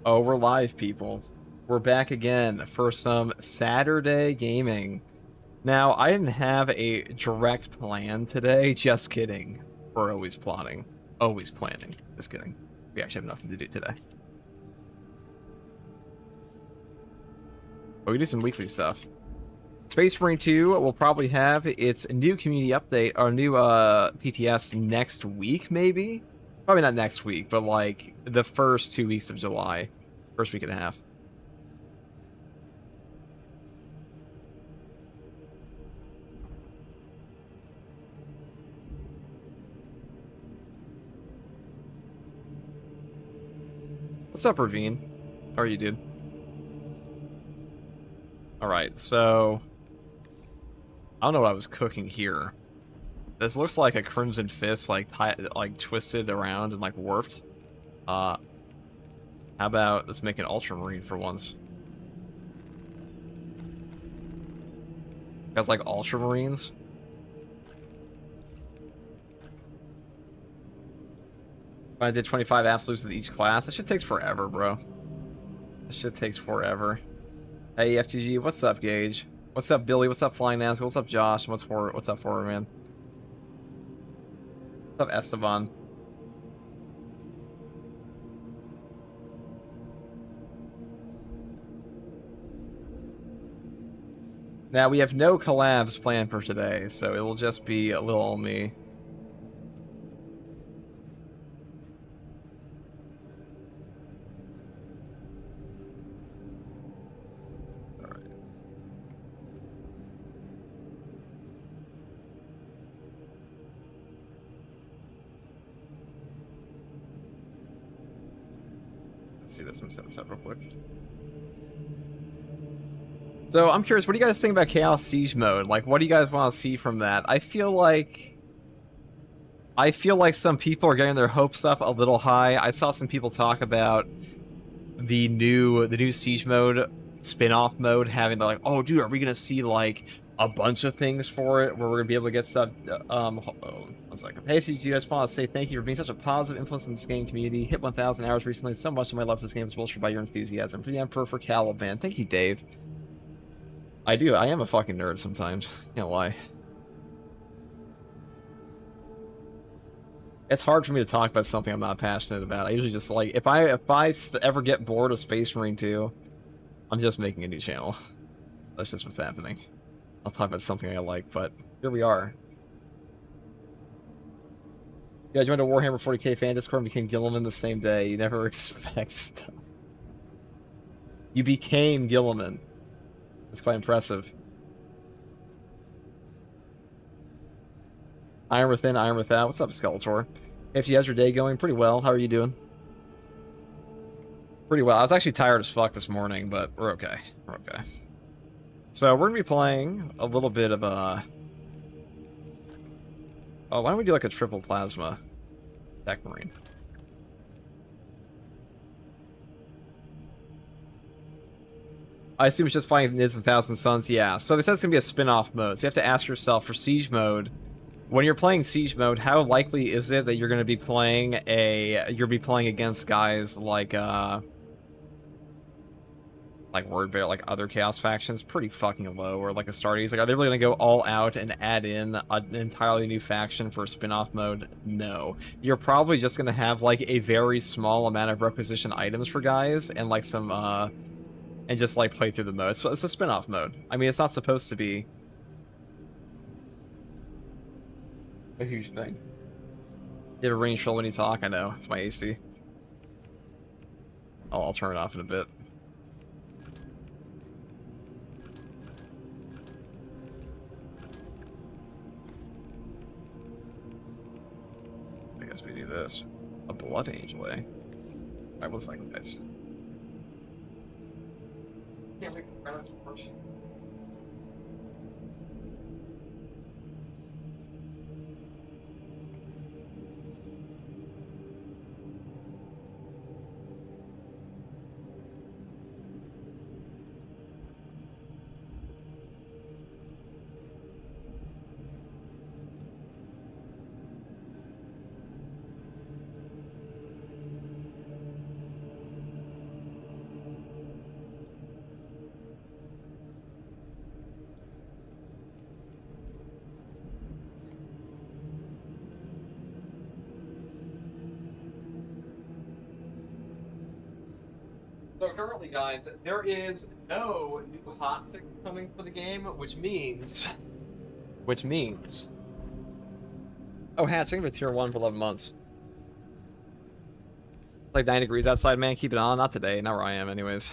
Oh, we're live, people. We're back again for some Saturday gaming. Now, I didn't have a direct plan today. Just kidding. We're always plotting. Always planning. Just kidding. We actually have nothing to do today. But we do some weekly stuff. Space Marine 2 will probably have its new community update, or new PTS next week, maybe? Probably not next week, but like the first 2 weeks of July. First week and a half. What's up, Ravine? How are you, dude? Alright, so... I don't know what I was cooking here. This looks like a Crimson Fist, like twisted around and like warped. How about let's make an Ultramarine for once? Guys like Ultramarines? I did 25 absolutes with each class. That shit takes forever, bro. That shit takes forever. Hey, FTG, what's up, Gage? What's up, Billy? What's up, Flying Nazca? What's up, Josh? What's up, Horror Man? What's up, Esteban? Now, we have no collabs planned for today, so it will just be a little on me. Alright. Let's see this. I'm setting this up real quick. So I'm curious, what do you guys think about Chaos Siege mode? Like, what do you guys want to see from that? I feel like some people are getting their hopes up a little high. I saw some people talk about the new Siege mode, spin-off mode, having like, oh dude, are we gonna see like a bunch of things for it where we're gonna be able to get stuff? One second. Hey, FCG, I just want to say thank you for being such a positive influence in this game community. Hit 1,000 hours recently. So much of my love for this game is bolstered by your enthusiasm. For the Emperor, for Caliban. Thank you, Dave. I do. I am a fucking nerd sometimes. Can't lie. It's hard for me to talk about something I'm not passionate about. I usually just like if I ever get bored of Space Marine 2, I'm just making a new channel. That's just what's happening. I'll talk about something I like, but here we are. Yeah, I joined a Warhammer 40k fan Discord and became Gilliman the same day. You never expect stuff. You became Gilliman. That's quite impressive. Iron Within, Iron Without. What's up, Skeletor? If you has your day going pretty well. How are you doing? Pretty well. I was actually tired as fuck this morning, but we're okay. We're okay. So we're gonna be playing a little bit of a... Oh, why don't we do like a triple plasma Tech Marine? I assume it's just fighting Nids and Thousand Suns. Yeah. So they said it's gonna be a spin-off mode. So you have to ask yourself for Siege mode. When you're playing Siege mode, how likely is it that you're going to be playing against guys like Word Bear, like other Chaos factions? Pretty fucking low. Or like Astartes. Like, are they really going to go all out and add in an entirely new faction for spin-off mode? No. You're probably just going to have like a very small amount of requisition items for guys and like some and just like play through the mode. So it's a spin-off mode. I mean, it's not supposed to be a huge thing. You have a range troll when you talk? I know. It's my AC. I'll turn it off in a bit. I guess we do this. A Blood Angel, eh? Alright, 1 second, guys. Yeah, we can run some portion. So currently, guys, there is no new hotfix coming for the game, which means... Oh, hatching for tier 1 for 11 months. Like 9 degrees outside, man. Keep it on. Not today. Not where I am, anyways.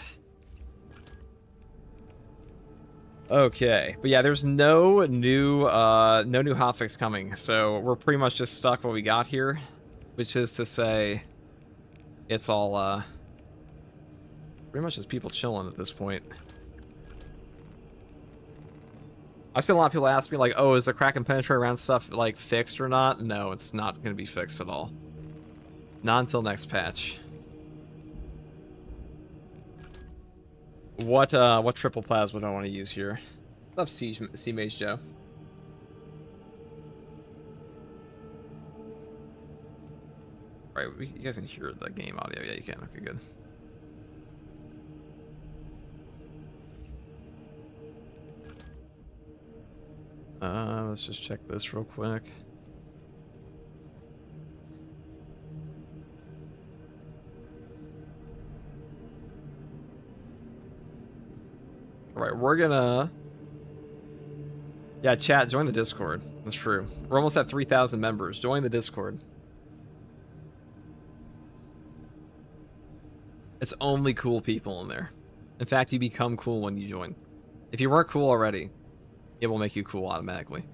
Okay, but yeah, there's no new hotfix coming, so we're pretty much just stuck what we got here, which is to say, it's all pretty much just people chilling at this point. I've seen a lot of people ask me like, "Oh, is the crack and penetrate around stuff like fixed or not?" No, it's not going to be fixed at all. Not until next patch. What triple plasma do I want to use here? What's up, Sea Mage Joe? All right, you guys can hear the game audio. Yeah, you can. Okay, good. Let's just check this real quick. All right, we're gonna... Yeah, chat, join the Discord. That's true. We're almost at 3,000 members. Join the Discord. It's only cool people in there. In fact, you become cool when you join. If you weren't cool already, it will make you cool automatically.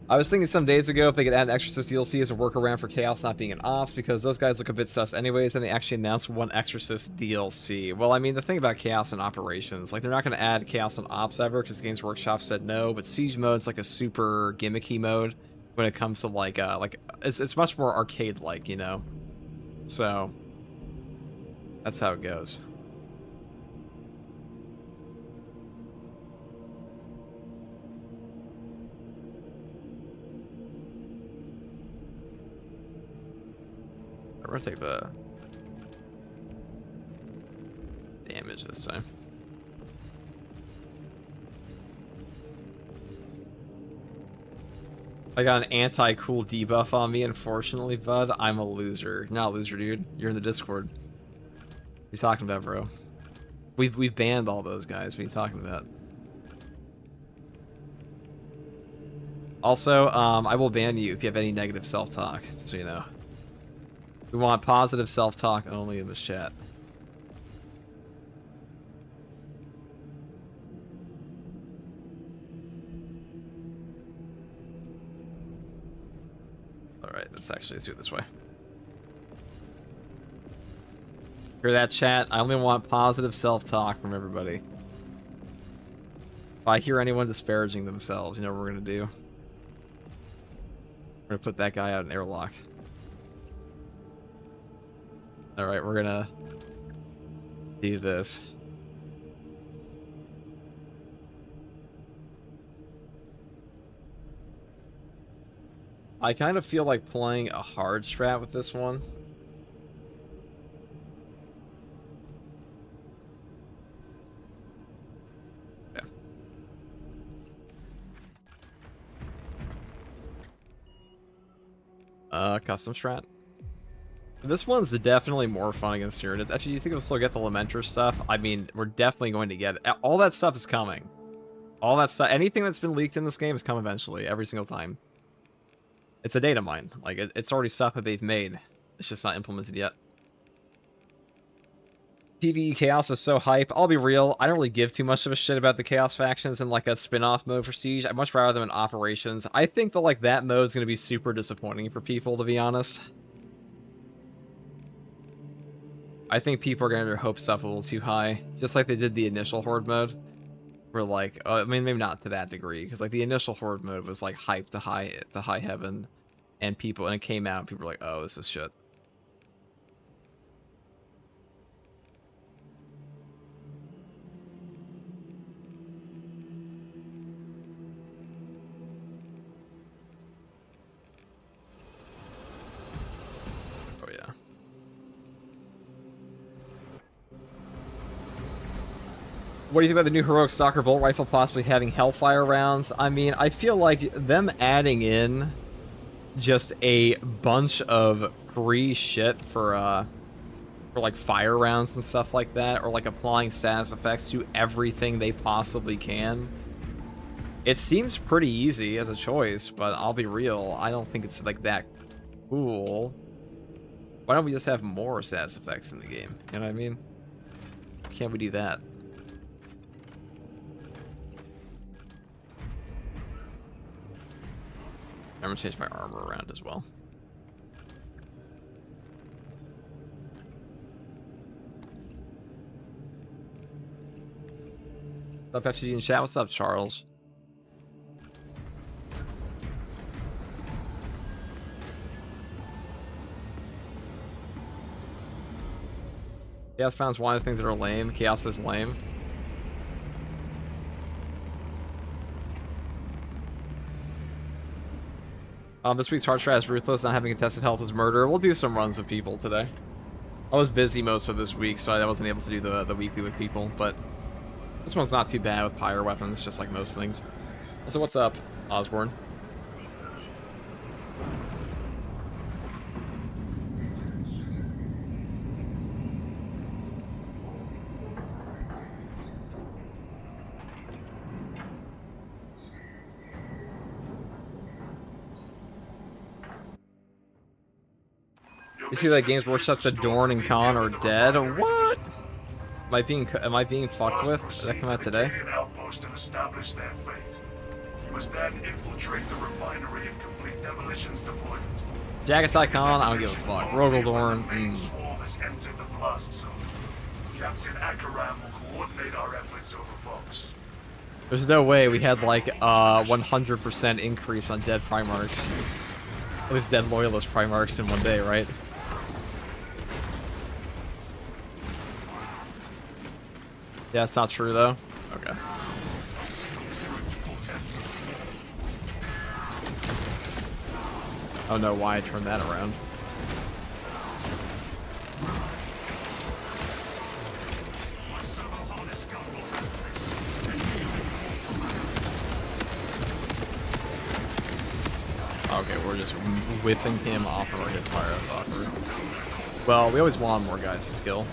I was thinking some days ago if they could add Exorcist DLC as a workaround for Chaos not being an Ops, because those guys look a bit sus anyways, and they actually announced one Exorcist DLC. Well, I mean, the thing about Chaos and Operations, like, they're not going to add Chaos and Ops ever, because Games Workshop said no, but Siege mode's like a super gimmicky mode when it comes to, like it's much more arcade-like, you know? So, that's how it goes. We're gonna take the damage this time. I got an anti-cool debuff on me, unfortunately, bud. I'm a loser. You're not a loser, dude. You're in the Discord. What are you talking about, bro? We've banned all those guys. What are you talking about? Also, I will ban you if you have any negative self-talk, just so you know. We want positive self-talk only in this chat. Alright, let's actually do it this way. Hear that, chat? I only want positive self-talk from everybody. If I hear anyone disparaging themselves, you know what we're going to do? We're going to put that guy out in airlock. Alright, we're gonna do this. I kind of feel like playing a hard strat with this one. Yeah. Custom strat. This one's definitely more fun against Tyranids. Actually, do you think we'll still get the Lamenter stuff? I mean, we're definitely going to get it. All that stuff is coming. All that stuff, anything that's been leaked in this game is coming eventually, every single time. It's a data mine. Like, it's already stuff that they've made. It's just not implemented yet. PvE Chaos is so hype. I'll be real, I don't really give too much of a shit about the Chaos factions in, like, a spin-off mode for Siege. I'd much rather them in Operations. I think that, like, that mode's gonna be super disappointing for people, to be honest. I think people are getting their hopes up a little too high, just like they did the initial Horde mode. Where like, I mean, maybe not to that degree, because like the initial Horde mode was like hyped to high heaven, and it came out, and people were like, oh, this is shit. Oh yeah. What do you think about the new Heroic Stalker Bolt Rifle possibly having Hellfire rounds? I mean, I feel like them adding in just a bunch of free shit for for like fire rounds and stuff like that, or like applying status effects to everything they possibly can. It seems pretty easy as a choice, but I'll be real, I don't think it's like that cool. Why don't we just have more status effects in the game? You know what I mean? Can't we do that? I'm gonna change my armor around as well. What's up, FTG in chat? What's up, Charles? Chaos found one of the things that are lame. Chaos is lame. This week's hard strat is ruthless. Not having contested health is murder. We'll do some runs with people today. I was busy most of this week, so I wasn't able to do the weekly with people, but this one's not too bad with pyre weapons, just like most things. So what's up, Osborne? You see that Games Workshop's Adorn and Khan are dead? What? Am I being fucked with? Did that come out today? An outpost and establish their fate. You must then infiltrate the refinery and complete demolitions deployment. Jagatai Khan, I don't give a fuck. Rogaldorn. Swarm has entered the blast zone. Captain Akaram will coordinate our efforts over boats. There's no way we had like 100% increase on dead Primarchs. At least dead Loyalist Primarchs in one day, right? Yeah, it's not true though. Okay. Oh no, why I turned that around? Okay, we're just whipping him off of our hip fire. That's awkward. Well, we always want more guys to kill.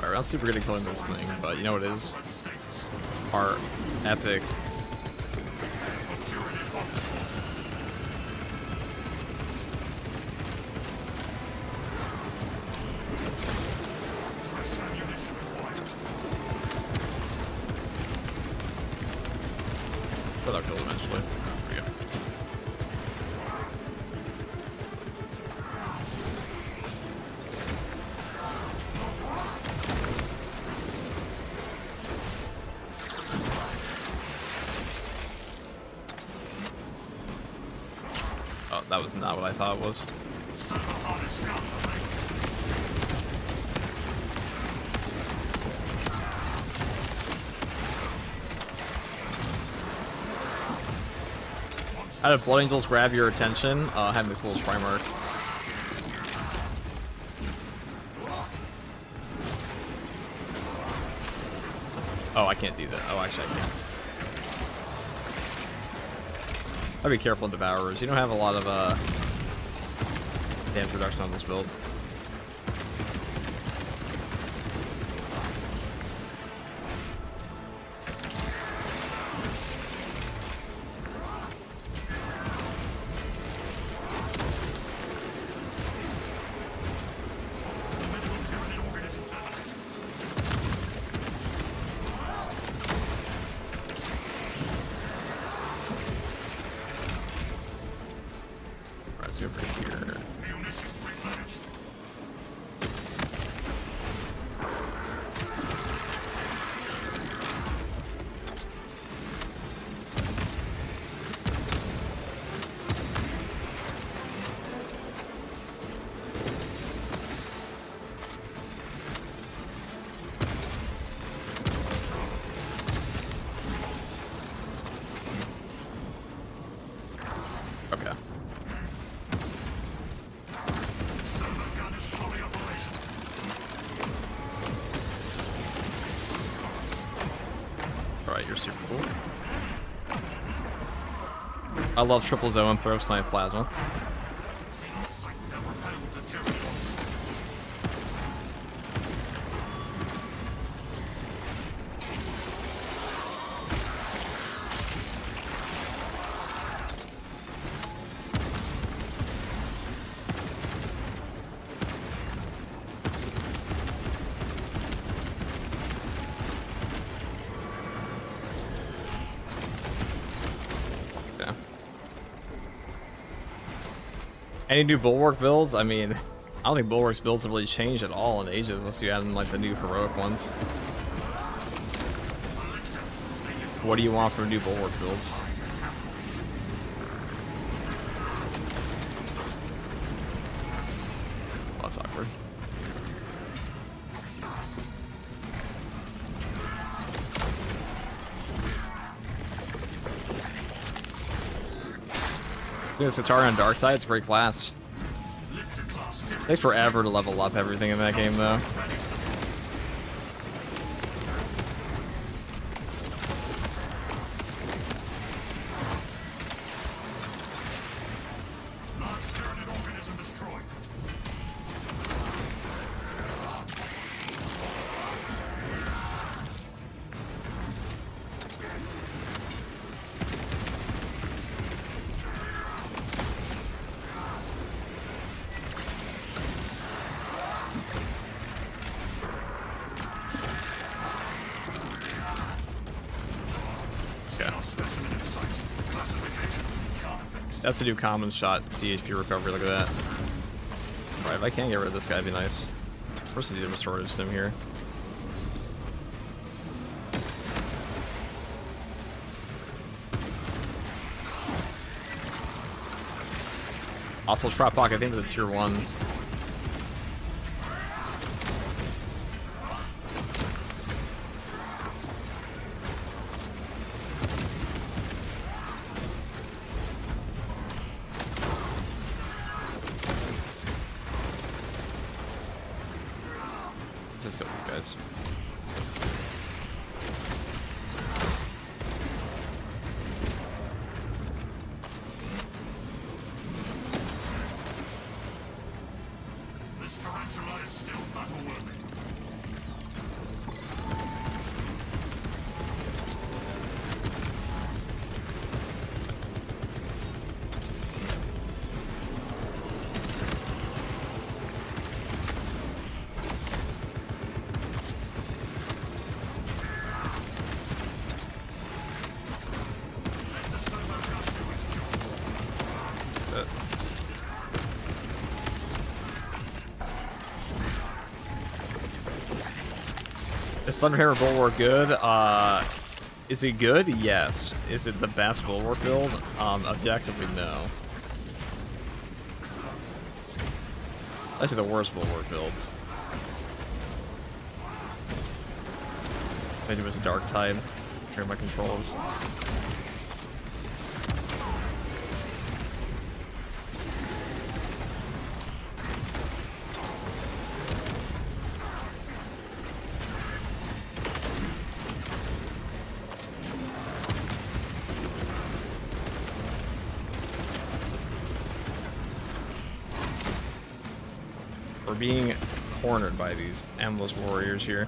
I'm not super good at killing this thing, but you know what it is? Our epic. But I'll kill eventually. There we go. That was not what I thought it was. How did Blood Angels grab your attention? Having the coolest Primarch. Oh, I can't do that. Oh, actually, I can't. I'd be careful in Devourers. You don't have a lot of damage reduction on this build. Over here. Okay. Alright, you're super cool. I love triple zone throw snipe plasma. Any new Bulwark builds? I mean, I don't think Bulwark's builds have really changed at all in ages, unless you add in like the new heroic ones. What do you want from new Bulwark builds? Oh, that's awkward. This guitar on Dark Tide, it's a great class. Takes forever to level up everything in that game, though. That's to do common shot, CHP recovery, look at that. Alright, if I can get rid of this guy, it'd be nice. First I need a restorative stim here. Also, Trap Block, I think it's a tier 1. Just go with these guys. This tarantula is still battle-worthy. Is Thunderhammer Bulwark good? Is it good? Yes. Is it the best Bulwark build? Objectively, no. Actually, the worst Bulwark build. Maybe with Dark Tide. Here are my controls. We're being cornered by these endless warriors here.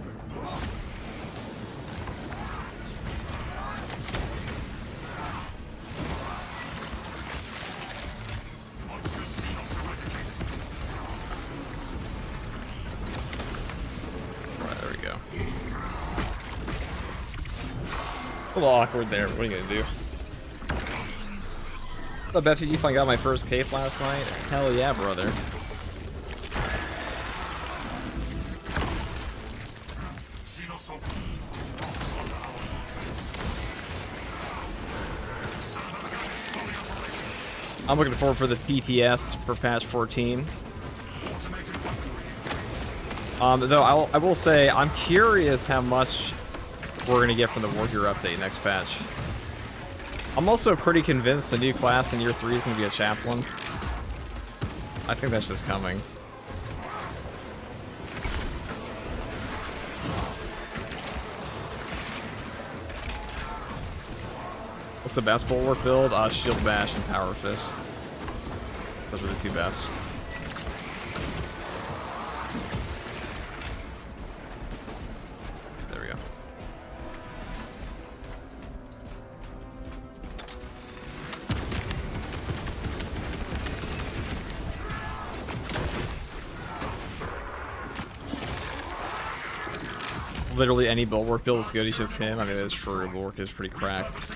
Right, there we go. A little awkward there, but what are you gonna do? I bet you finally got my first cape last night. Hell yeah, brother. I'm looking forward for the PTS for patch 14. Though I will say, I'm curious how much we're going to get from the War Hero update next patch. I'm also pretty convinced the new class in year 3 is going to be a chaplain. I think that's just coming. What's the best bulwark build? Shield Bash and Power Fist. Those are the two best. There we go. Literally any bulwark build is good, he's just him. I mean, that's true. Bulwark is pretty cracked.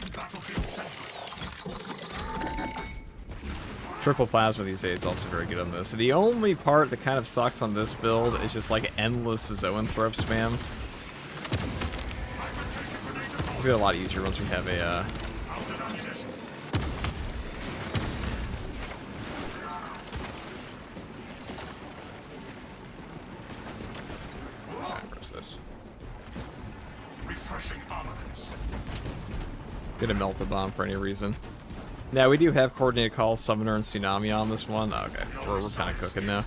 Triple plasma these days is also very good on this. The only part that kind of sucks on this build is just like endless Zoanthrope spam. It's gonna get a lot easier once we have a where's this? Refreshing armaments. Gonna melt the bomb for any reason. Now we do have coordinated calls, Summoner and Tsunami on this one. Oh, okay, we're kind of cooking now.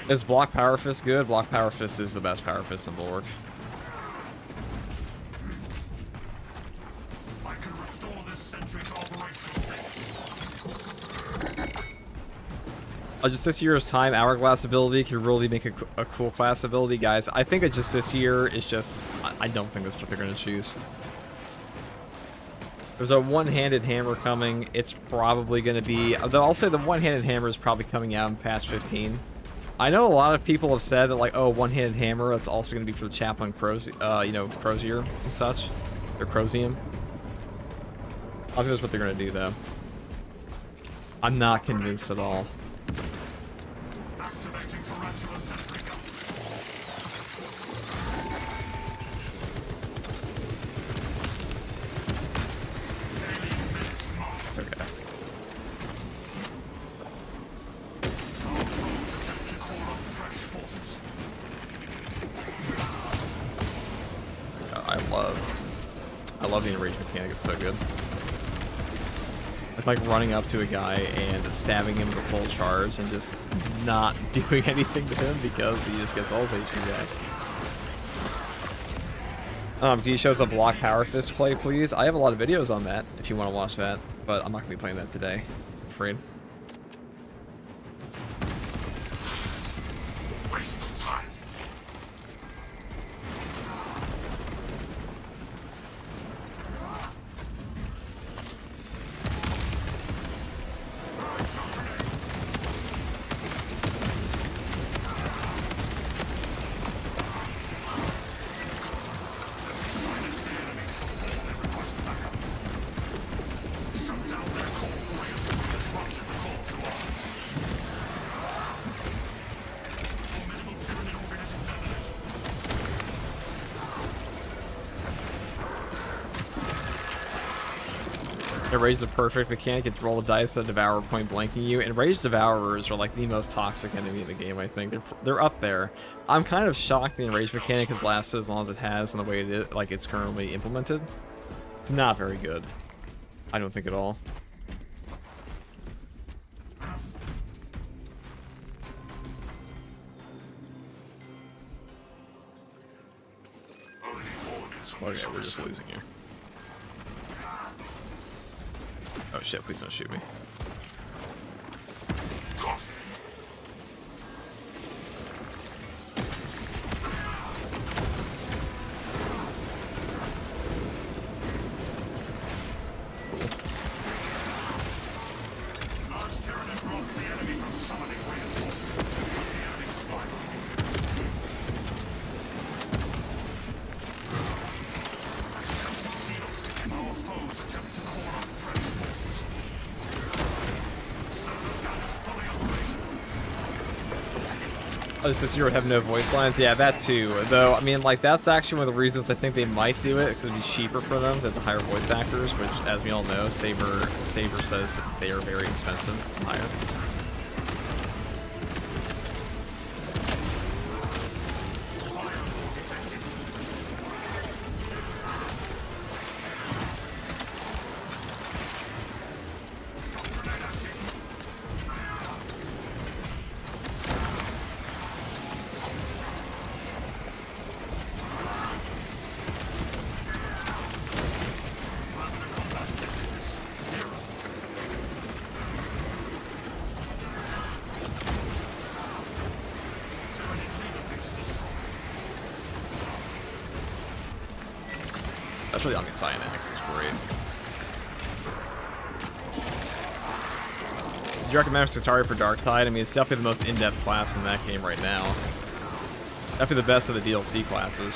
Is Block Power Fist good? Block Power Fist is the best Power Fist in Bulwark. I can restore this sentry to operational status. Just this year's Time Hourglass ability could really make a cool class ability, guys. I think that just this year is just... I don't think that's what they're going to choose. There's a one-handed hammer coming. It's probably going to be... I'll say the one-handed hammer is probably coming out in patch 15. I know a lot of people have said that, like, oh, one-handed hammer, that's also going to be for the Chaplain Crozier and such. Or Crozium. I think that's what they're going to do, though. I'm not convinced at all. Activating tarantula sentry gun. Okay. Our foes attempt to call up fresh forces. I love the enrage mechanic, it's so good. It's like running up to a guy and stabbing him with a full charge and just not doing anything to him because he just gets all his HP back. Can you show us a Block Power Fist play, please? I have a lot of videos on that if you want to watch that, but I'm not going to be playing that today, I'm afraid. Waste of time. Enrage is a perfect mechanic. You roll the dice at Devour point blanking you. Enraged Devourers are like the most toxic enemy in the game, I think. They're up there. I'm kind of shocked the Enrage mechanic has lasted as long as it has and the way it is, like it's currently implemented. It's not very good. I don't think at all. Okay, we're just losing here. Oh shit, please don't shoot me. Large Tyranid blocks the enemy from summoning reinforcements. The enemy survivor. Our foes attempt to call up fresh forces. Solar gun is fully operational. Oh, this year would have no voice lines? Yeah, that too. Though, I mean, like, that's actually one of the reasons I think they might do it, because it'd be cheaper for them than the hire voice actors, which, as we all know, Saber says they are very expensive to hire. Actually, Omni-Cyanax is great. Do you recommend Skitaria for Darktide? I mean, it's definitely the most in-depth class in that game right now. Definitely the best of the DLC classes.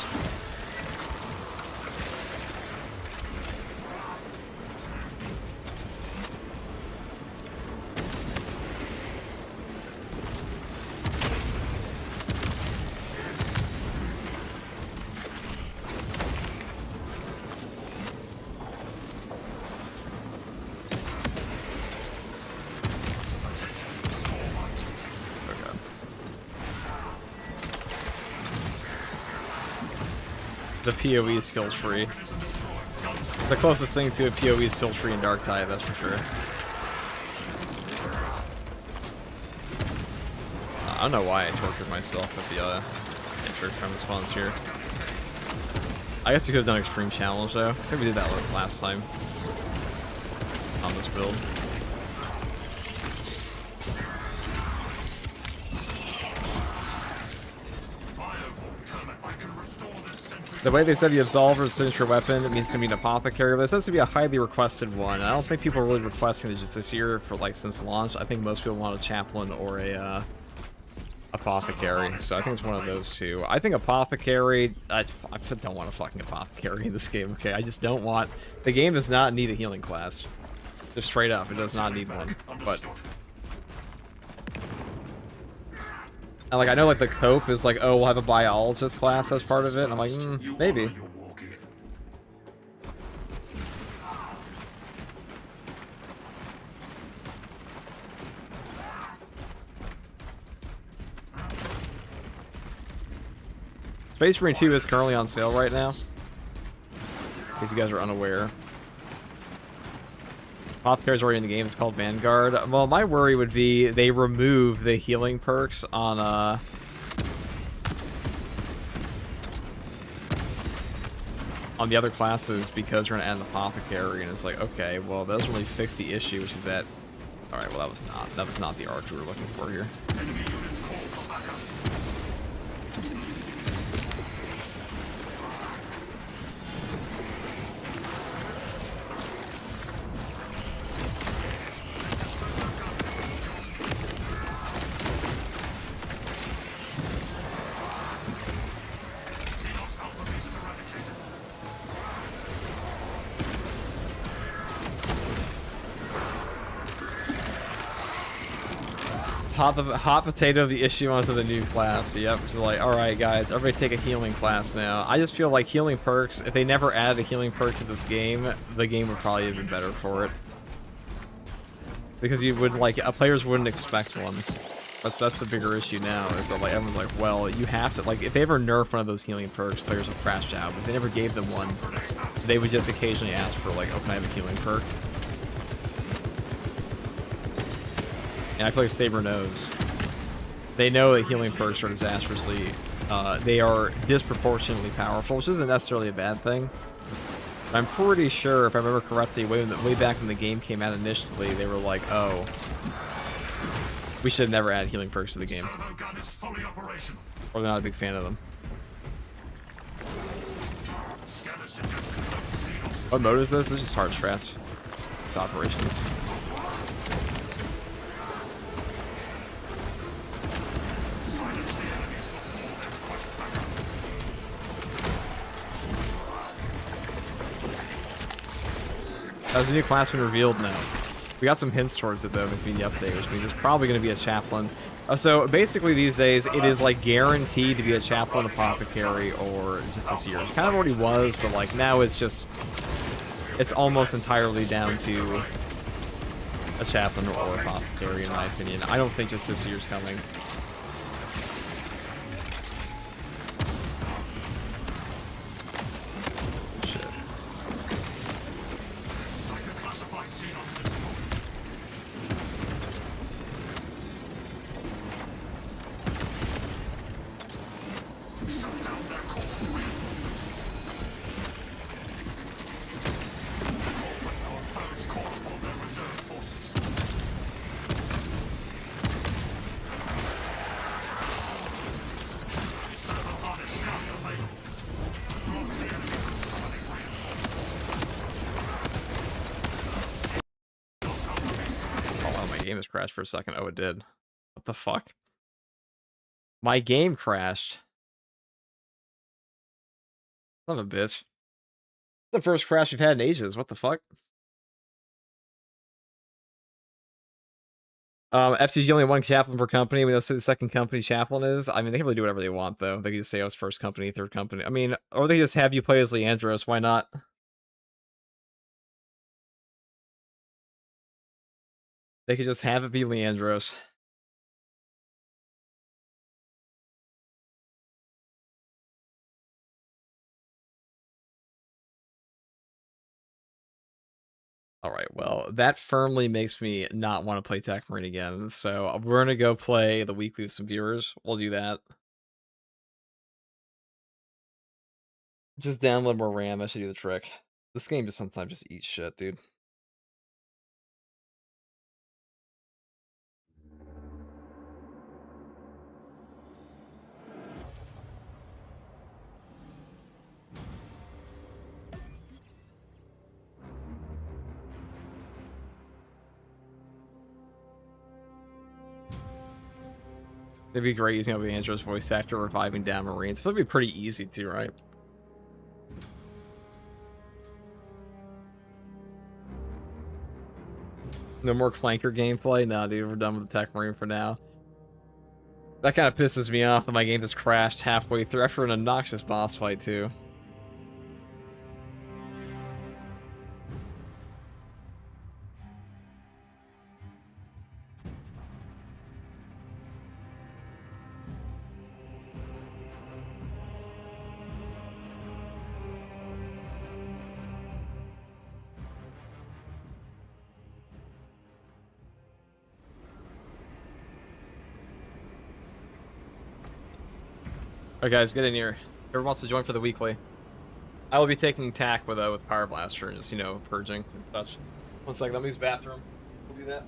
The PoE is skill free. The closest thing to a PoE is skill free in Darktide, that's for sure. I don't know why I tortured myself with the intro response here. I guess we could have done Extreme Challenge though. I think we did that last time on this build. The way they said the Absolver signature weapon, it means to be an apothecary, but it says to be a highly requested one. I don't think people are really requesting it just this year for like since launch. I think most people want a chaplain or a apothecary, so I think it's one of those two. I think apothecary. I don't want a fucking apothecary in this game. Okay, I just don't want. The game does not need a healing class. Just straight up, it does not need one. But. And like I know like the cope is like, oh, we'll have a biologist class as part of it. And I'm like, maybe. Space Marine 2 is currently on sale right now. In case you guys are unaware. Apothecary's already in the game. It's called Vanguard. Well, my worry would be they remove the healing perks on the other classes because you're gonna add an apothecary, and it's like, okay, well, that doesn't really fix the issue, which is that. All right, well, that was not the arc we were looking for here. Enemy units call for backup. Hot potato the issue onto the new class. Yep. So like, all right, guys, everybody take a healing class now. I just feel like healing perks. If they never added a healing perk to this game, the game would probably have been better for it. Because you would like, players wouldn't expect one. That's the bigger issue now. Is that like everyone's like, well, you have to like if they ever nerf one of those healing perks, players will crash out. But if they never gave them one, they would just occasionally ask for like, oh, can I have a healing perk? And I feel like Saber knows. They know that healing perks are disastrously, they are disproportionately powerful, which isn't necessarily a bad thing. But I'm pretty sure, if I remember correctly, way back when the game came out initially, they were like, oh, we should have never added healing perks to the game. Or they're not a big fan of them. What mode is this? It's just hard strats. It's operations. Has the new class been revealed? No. We got some hints towards it though in the community update, which means it's probably going to be a chaplain. So basically these days it is like guaranteed to be a chaplain, apothecary, or just this year. It kind of already was, but like now it's just, it's almost entirely down to a chaplain or apothecary in my opinion. I don't think just this year's coming. game just crashed for a second. Oh, it did. What the fuck? My game crashed. Son of a bitch. The first crash we've had in ages. What the fuck? FTG only one chaplain per company. We know who the second company chaplain is. I mean, they can really do whatever they want, though. They can just say, "Oh, it's first company, third company." I mean, or they just have you play as Leandros. Why not? They could just have it be Leandros. All right, well, that firmly makes me not want to play Tech Marine again. So we're gonna go play the weekly with some viewers. We'll do that. Just download more RAM. That should do the trick. This game just sometimes just eats shit, dude. It'd be great using the Andros voice actor reviving down Marines. It'd be pretty easy too, right? No more Clanker gameplay? Nah, dude, we're done with the Tech Marine for now. That kind of pisses me off that my game just crashed halfway through after an obnoxious boss fight, too. Alright guys, get in here. Whoever wants to join for the weekly. I will be taking TAC with Power Blaster and just, you know, purging and such. 1 second, let me use bathroom. We'll do that.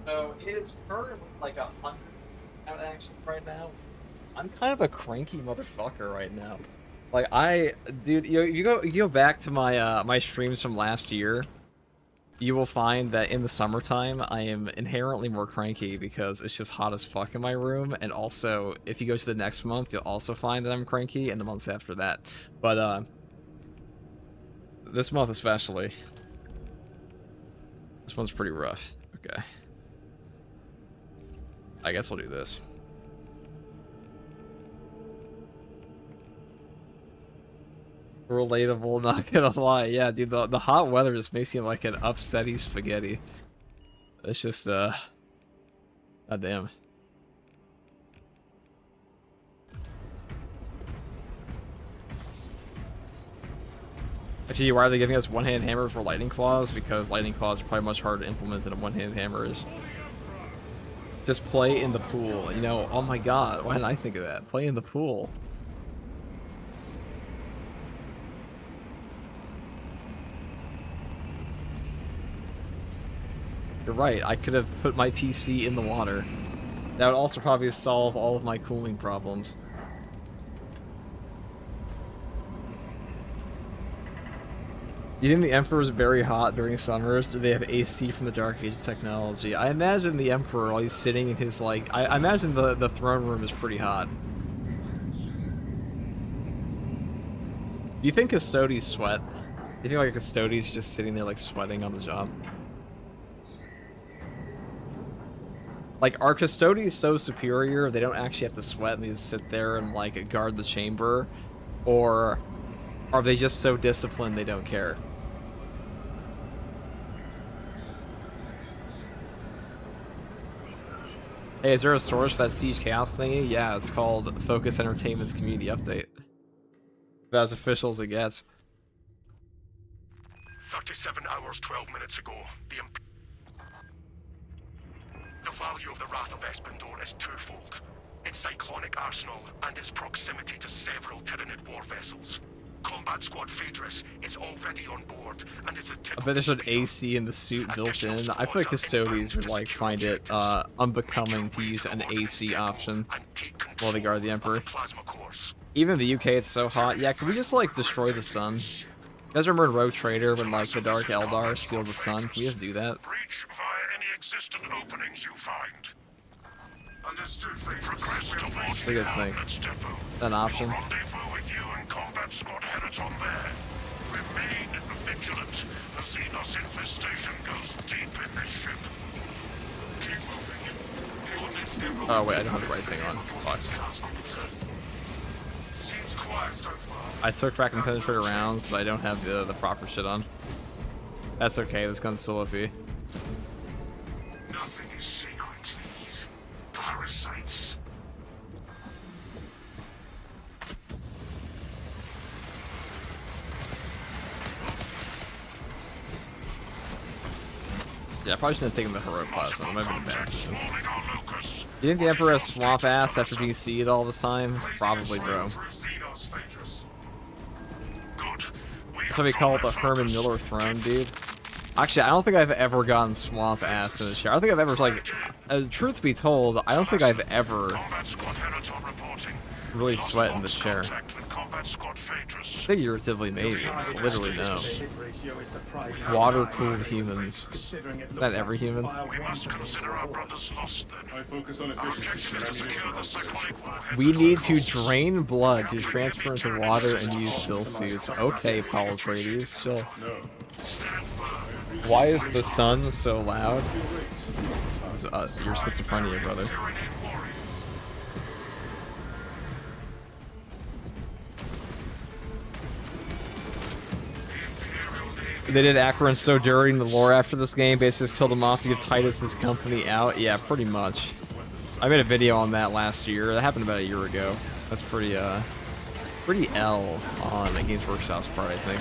So it's currently like 100 out action right now. I'm kind of a cranky motherfucker right now. Like dude, you go back to my my streams from last year, you will find that in the summertime I am inherently more cranky because it's just hot as fuck in my room, and also if you go to the next month, you'll also find that I'm cranky, and the months after that. But this month especially, this one's pretty rough. Okay. I guess we'll do this. Relatable, not gonna lie. Yeah, dude, the hot weather just makes you like an upsetty spaghetti. It's just, god damn. Actually, why are they giving us one-hand hammer for lightning claws? Because lightning claws are probably much harder to implement than a one-hand hammer is. Just play in the pool. You know, oh my god, why didn't I think of that? Play in the pool. You're right, I could have put my PC in the water. That would also probably solve all of my cooling problems. You think the Emperor is very hot during summers? Do they have AC from the Dark Age of technology? I imagine the Emperor, while he's sitting in his, like... I imagine the throne room is pretty hot. Do you think Custodes sweat? Do you think, like, a Custodes just sitting there, like, sweating on the job? Like, are Custodes so superior they don't actually have to sweat and they just sit there and, like, guard the chamber? Or are they just so disciplined they don't care? Hey, is there a source for that Siege Chaos thingy? Yeah, it's called Focus Entertainment's Community Update. About as official as it gets. 37 hours, 12 minutes ago, the value of the Wrath of Espandor is twofold. Its cyclonic arsenal and its proximity to several Tyranid war vessels. Combat Squad Phaedrus is already on board and is the tip. I bet there's an AC in the suit built in. I feel like Custodes would like find it unbecoming to use an AC option while they guard the Emperor. Even in the UK, it's so hot. Yeah, can we just like destroy the sun? You guys remember in Rogue Trader when like the Dark Eldar steal the sun? Can we just do that? Breach via any existing openings you find. Understood, Phaedrus. What do you guys think? An option? Combat Squad Heraton there. Remain vigilant. The Xenos infestation goes deep in this ship. Keep moving. Oh wait, I don't have the right thing on. Fuck. Seems quiet so far. I took back and penetrator rounds, but I don't have the proper shit on. That's okay, this gun's still OP. Nothing is sacred to these parasites. Yeah, I probably shouldn't have taken the heroic plasma. That might have been a bad decision. You think the Emperor has swamp ass after being seed all this time? Probably, bro. That's why we call it the Herman Miller throne, dude. Actually, I don't think I've ever gotten swamp ass in this chair. I don't think I've ever, like, truth be told, I don't think I've ever really sweat in this chair. Figuratively, maybe. Literally, no. Water-cooled humans. Not every human. We need to drain blood to transfer into water and use still suits. Okay, Paul Atreides, chill. Why is the sun so loud? Your schizophrenia, brother. They did Acheron so dirty in the lore after this game, basically just killed him off to give Titus his company out. Yeah, pretty much. I made a video on that last year. That happened about a year ago. That's pretty L on Games Workshop's part, I think.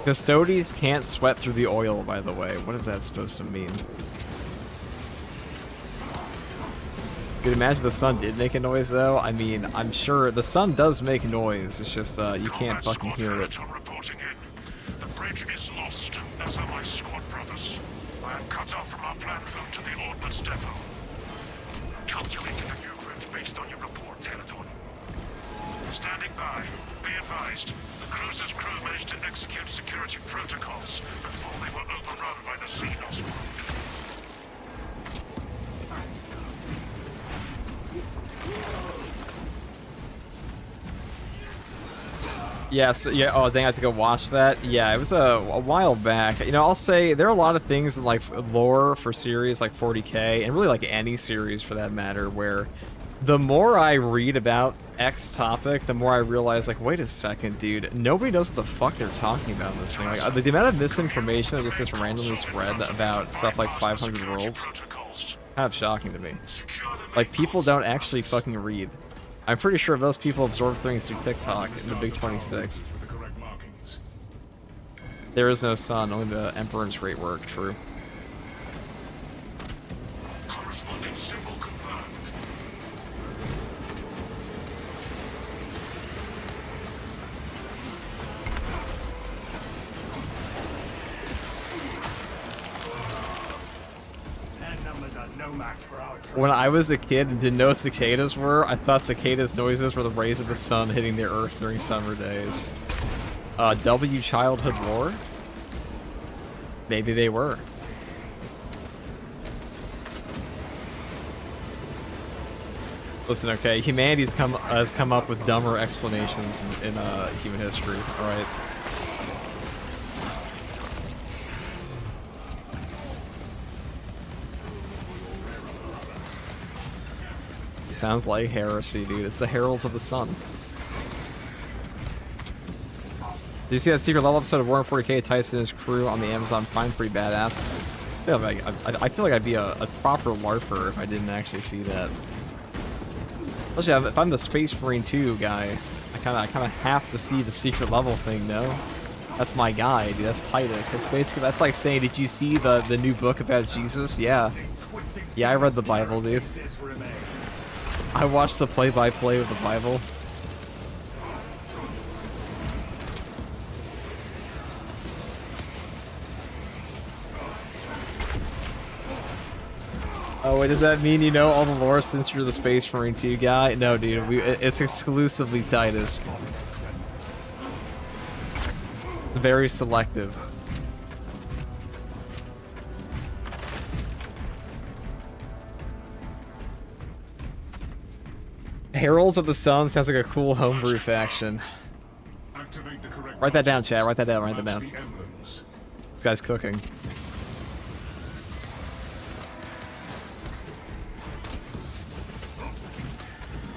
Custodes can't sweat through the oil, by the way. What is that supposed to mean? Could imagine the sun did make a noise, though. I mean, I'm sure the sun does make noise. It's just you can't fucking hear it. The bridge is lost, as are my squad brothers. I am cut off from our platform to the ordnance depot. Calculating a new route based on your report, Teleton. Standing by. Be advised. The cruiser's crew managed to execute security protocols before they were overrun by the Xenos group. Yes, yeah, oh dang, I have to go watch that. Yeah, it was a while back. You know, I'll say there are a lot of things in like lore for series like 40K, and really like any series for that matter, where the more I read about X topic, the more I realize, like, wait a second, dude, nobody knows what the fuck they're talking about in this thing. Like, the amount of misinformation that just gets randomly spread about stuff like 500 Worlds, kind of shocking to me. Like, people don't actually fucking read. I'm pretty sure most people absorb things through TikTok in the Big 26. With the correct markings. There is no sun, only the Emperor's great work, true. Corresponding symbol confirmed. Their numbers are no match for our troops. When I was a kid and didn't know what cicadas were, I thought cicadas' noises were the rays of the sun hitting the earth during summer days. W childhood lore? Maybe they were. Listen, okay, humanity's has come up with dumber explanations in human history, alright? Sounds like heresy, dude. It's the Heralds of the Sun. Did you see that secret level episode of Warren 40k? Tyson and his crew on the Amazon Prime? Pretty badass. I feel like I'd be a proper LARPer if I didn't actually see that. Especially if I'm the Space Marine 2 guy, I kind of have to see the secret level thing, no? That's my guy, dude. That's Titus. That's like saying, did you see the new book about Jesus? Yeah. Yeah, I read the Bible, dude. I watched the play-by-play of the Bible. Oh, wait, does that mean you know all the lore since you're the Space Marine 2 guy? No, dude, it's exclusively Titus. Very selective. Heralds of the Sun sounds like a cool homebrew faction. Write that down, chat. Write that down. Write that down. This guy's cooking.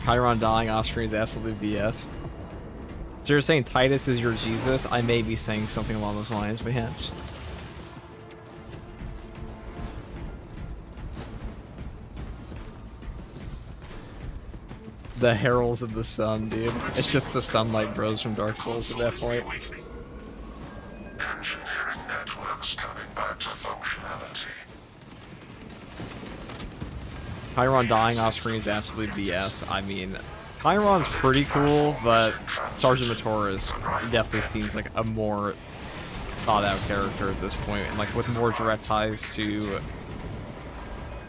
Chiron dying off screen is absolute BS. So you're saying Titus is your Jesus? I may be saying something along those lines, but yeah. The Heralds of the Sun, dude. It's just the Sunlight Bros from Dark Souls at that point. Engineering networks coming back to functionality. Chiron dying off screen is absolute BS. I mean, Chiron's pretty cool, but Sergeant Matoris definitely seems like a more thought out character at this point, and like with more direct ties to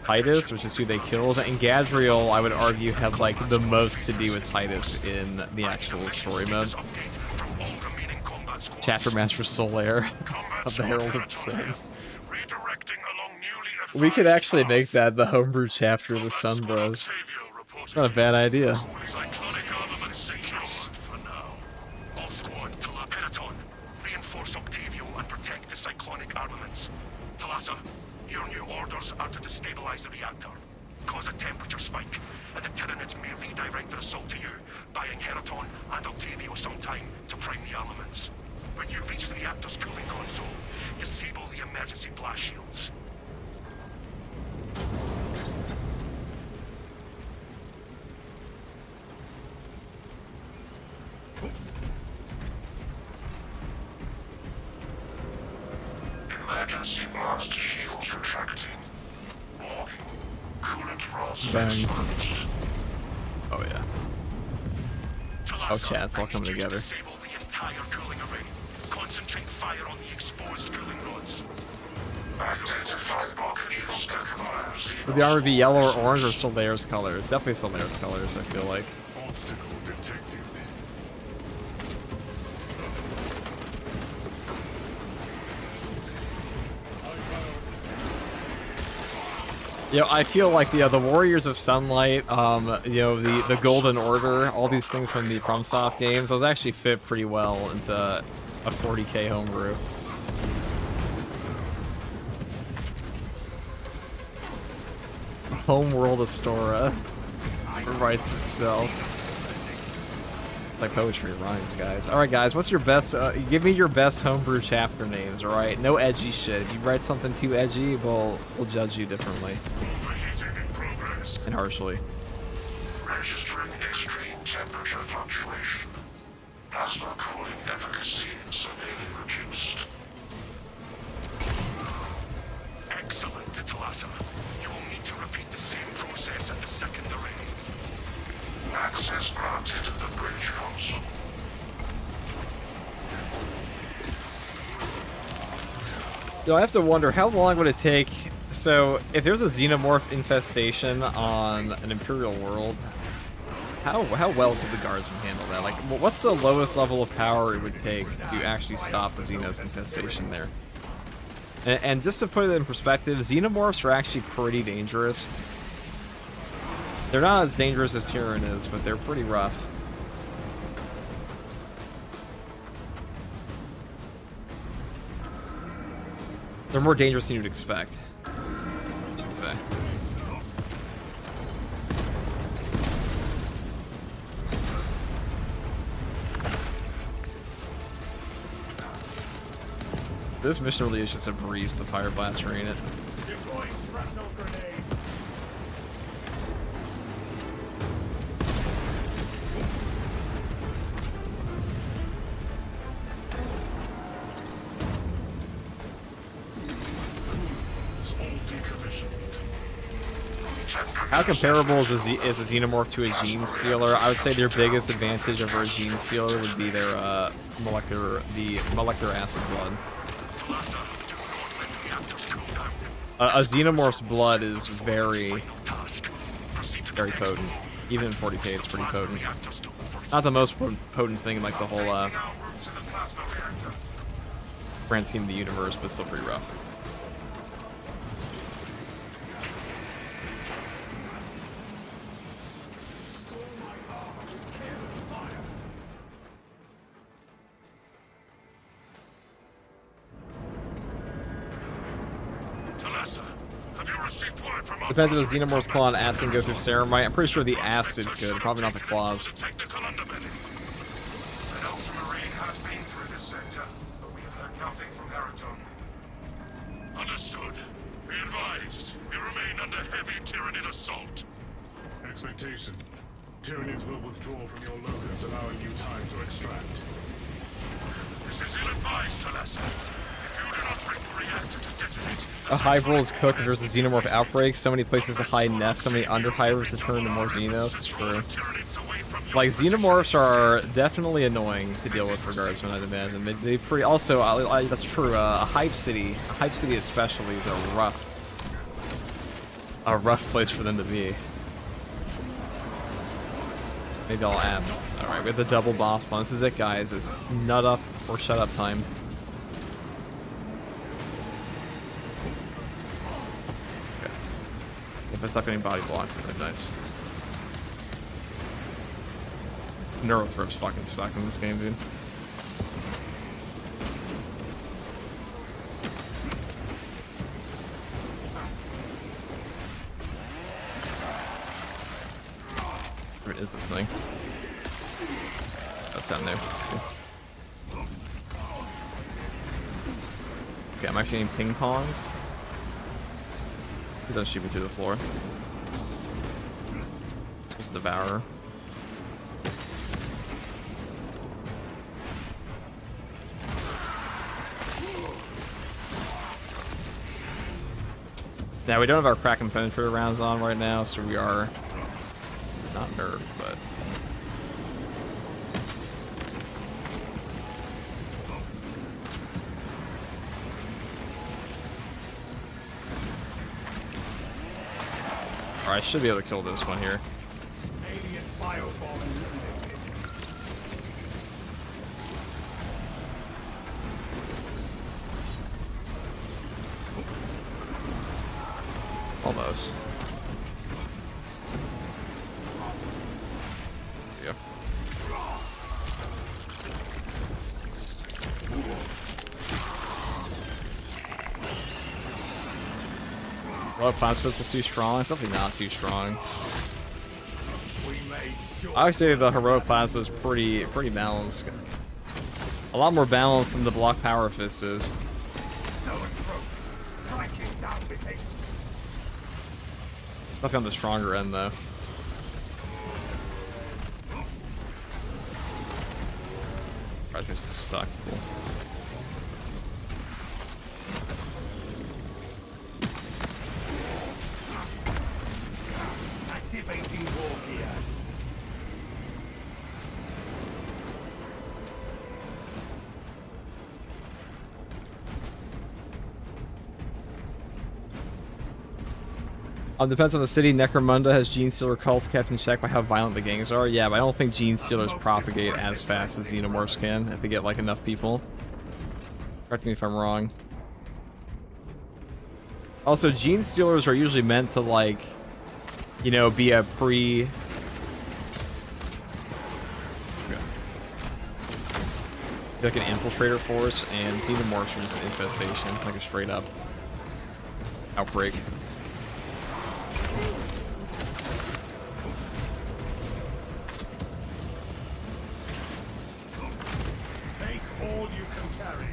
Titus, which is who they killed, and Gadriel, I would argue, had like the most to do with Titus in the actual story mode. Chapter Master Solaire of the Heralds of the Sun. We could actually make that the homebrew chapter of the Sun Bros. It's not a bad idea. Your new orders are to destabilize the reactor, cause a temperature spike, and the Tyranids may redirect their assault to you, buying Heraton and Octavio some time to prime the armaments. When you reach the reactor's cooling console, disable the emergency blast shields. Emergency blast shields retracting. Warning. Coolant rods exposed. Oh yeah. Oh chat, it's all coming together. Disable the entire cooling array. Concentrate fire on the exposed cooling rods. Identify blockages. Would the armor be yellow or orange or Solaire's colors? Definitely Solaire's colors, I feel like. Obstacle detected. You know, I feel like the Warriors of Sunlight, you know, the Golden Order, all these things from the FromSoft games, those actually fit pretty well into a 40k homebrew. Homeworld Astora writes itself. Like poetry rhymes, guys. All right, guys, what's your best? Give me your best homebrew chapter names. All right, no edgy shit. If you write something too edgy, we'll judge you differently Overheating in progress. and harshly. Registering extreme temperature fluctuation. Plasma cooling efficacy severely reduced. Excellent, Talasa. You will need to repeat the same process at the second array. Access granted the bridge console. I have to wonder, how long would it take? So, if there's a xenomorph infestation on an Imperial world, how well could the guardsmen handle that? Like, what's the lowest level of power it would take to actually stop the Xenos infestation there? And just to put it in perspective, xenomorphs are actually pretty dangerous. They're not as dangerous as Tyrann is, but they're pretty rough. They're more dangerous than you'd expect, I should say. This mission really is just a breeze, the fire blaster, ain't it? Deploying shrapnel grenade. How comparable is a xenomorph to a gene stealer? I would say their biggest advantage over a gene stealer would be their molecular acid blood. A xenomorph's blood is very potent. Even in 40k, it's pretty potent. Not the most potent thing in like the whole grand scheme of the universe, but still pretty rough. Depends if the xenomorphs claw on acid and go through ceramite. I'm pretty sure the acid could, probably not the claws. Understood. Be advised. We remain under heavy Tyrannid assault. Expectation. Tyrannids will withdraw from your locus, allowing you time to extract. This is ill-advised, Talasa. If you do not bring the reactor to detonate... A hive roll is cooked if there's a xenomorph outbreak. So many places to hide nests, so many underhivers to turn into more xenos. It's true. Like, xenomorphs are definitely annoying to deal with for guardsmen, I'd imagine. They pretty... Also, that's true, a hive city especially is a rough place for them to be. Maybe I'll ask. Alright, we have the double boss bomb. This is it, guys. It's nut up or shut up time. Okay. If I suck any body block, that'd be nice. Neurothrips fucking suck in this game, dude. Where is this thing? That's down there. Cool. Okay, I'm actually in ping pong. He's gonna shoot me through the floor. There's the Devourer. Now, we don't have our crack and penetrator rounds on right now, so we are not nerfed, but... Alright, I should be able to kill this one here. Almost. Yeah. Well, Plant Splits are too strong. It's definitely not too strong. I would say the heroic Plant was pretty balanced. A lot more balanced than the block Power Fist is. Stuck on the stronger end, though. Probably just stuck. Cool. Activating war gear. Depends on the city. Necromunda has Gene Stealer cults kept in check by how violent the gangs are. Yeah, but I don't think Gene Stealers propagate as fast as Xenomorphs can if they get like enough people. Correct me if I'm wrong. Also, Gene Stealers are usually meant to like, you know, be a pre... like an infiltrator force, and Xenomorphs are just an infestation, like a straight up outbreak. Take all you can carry.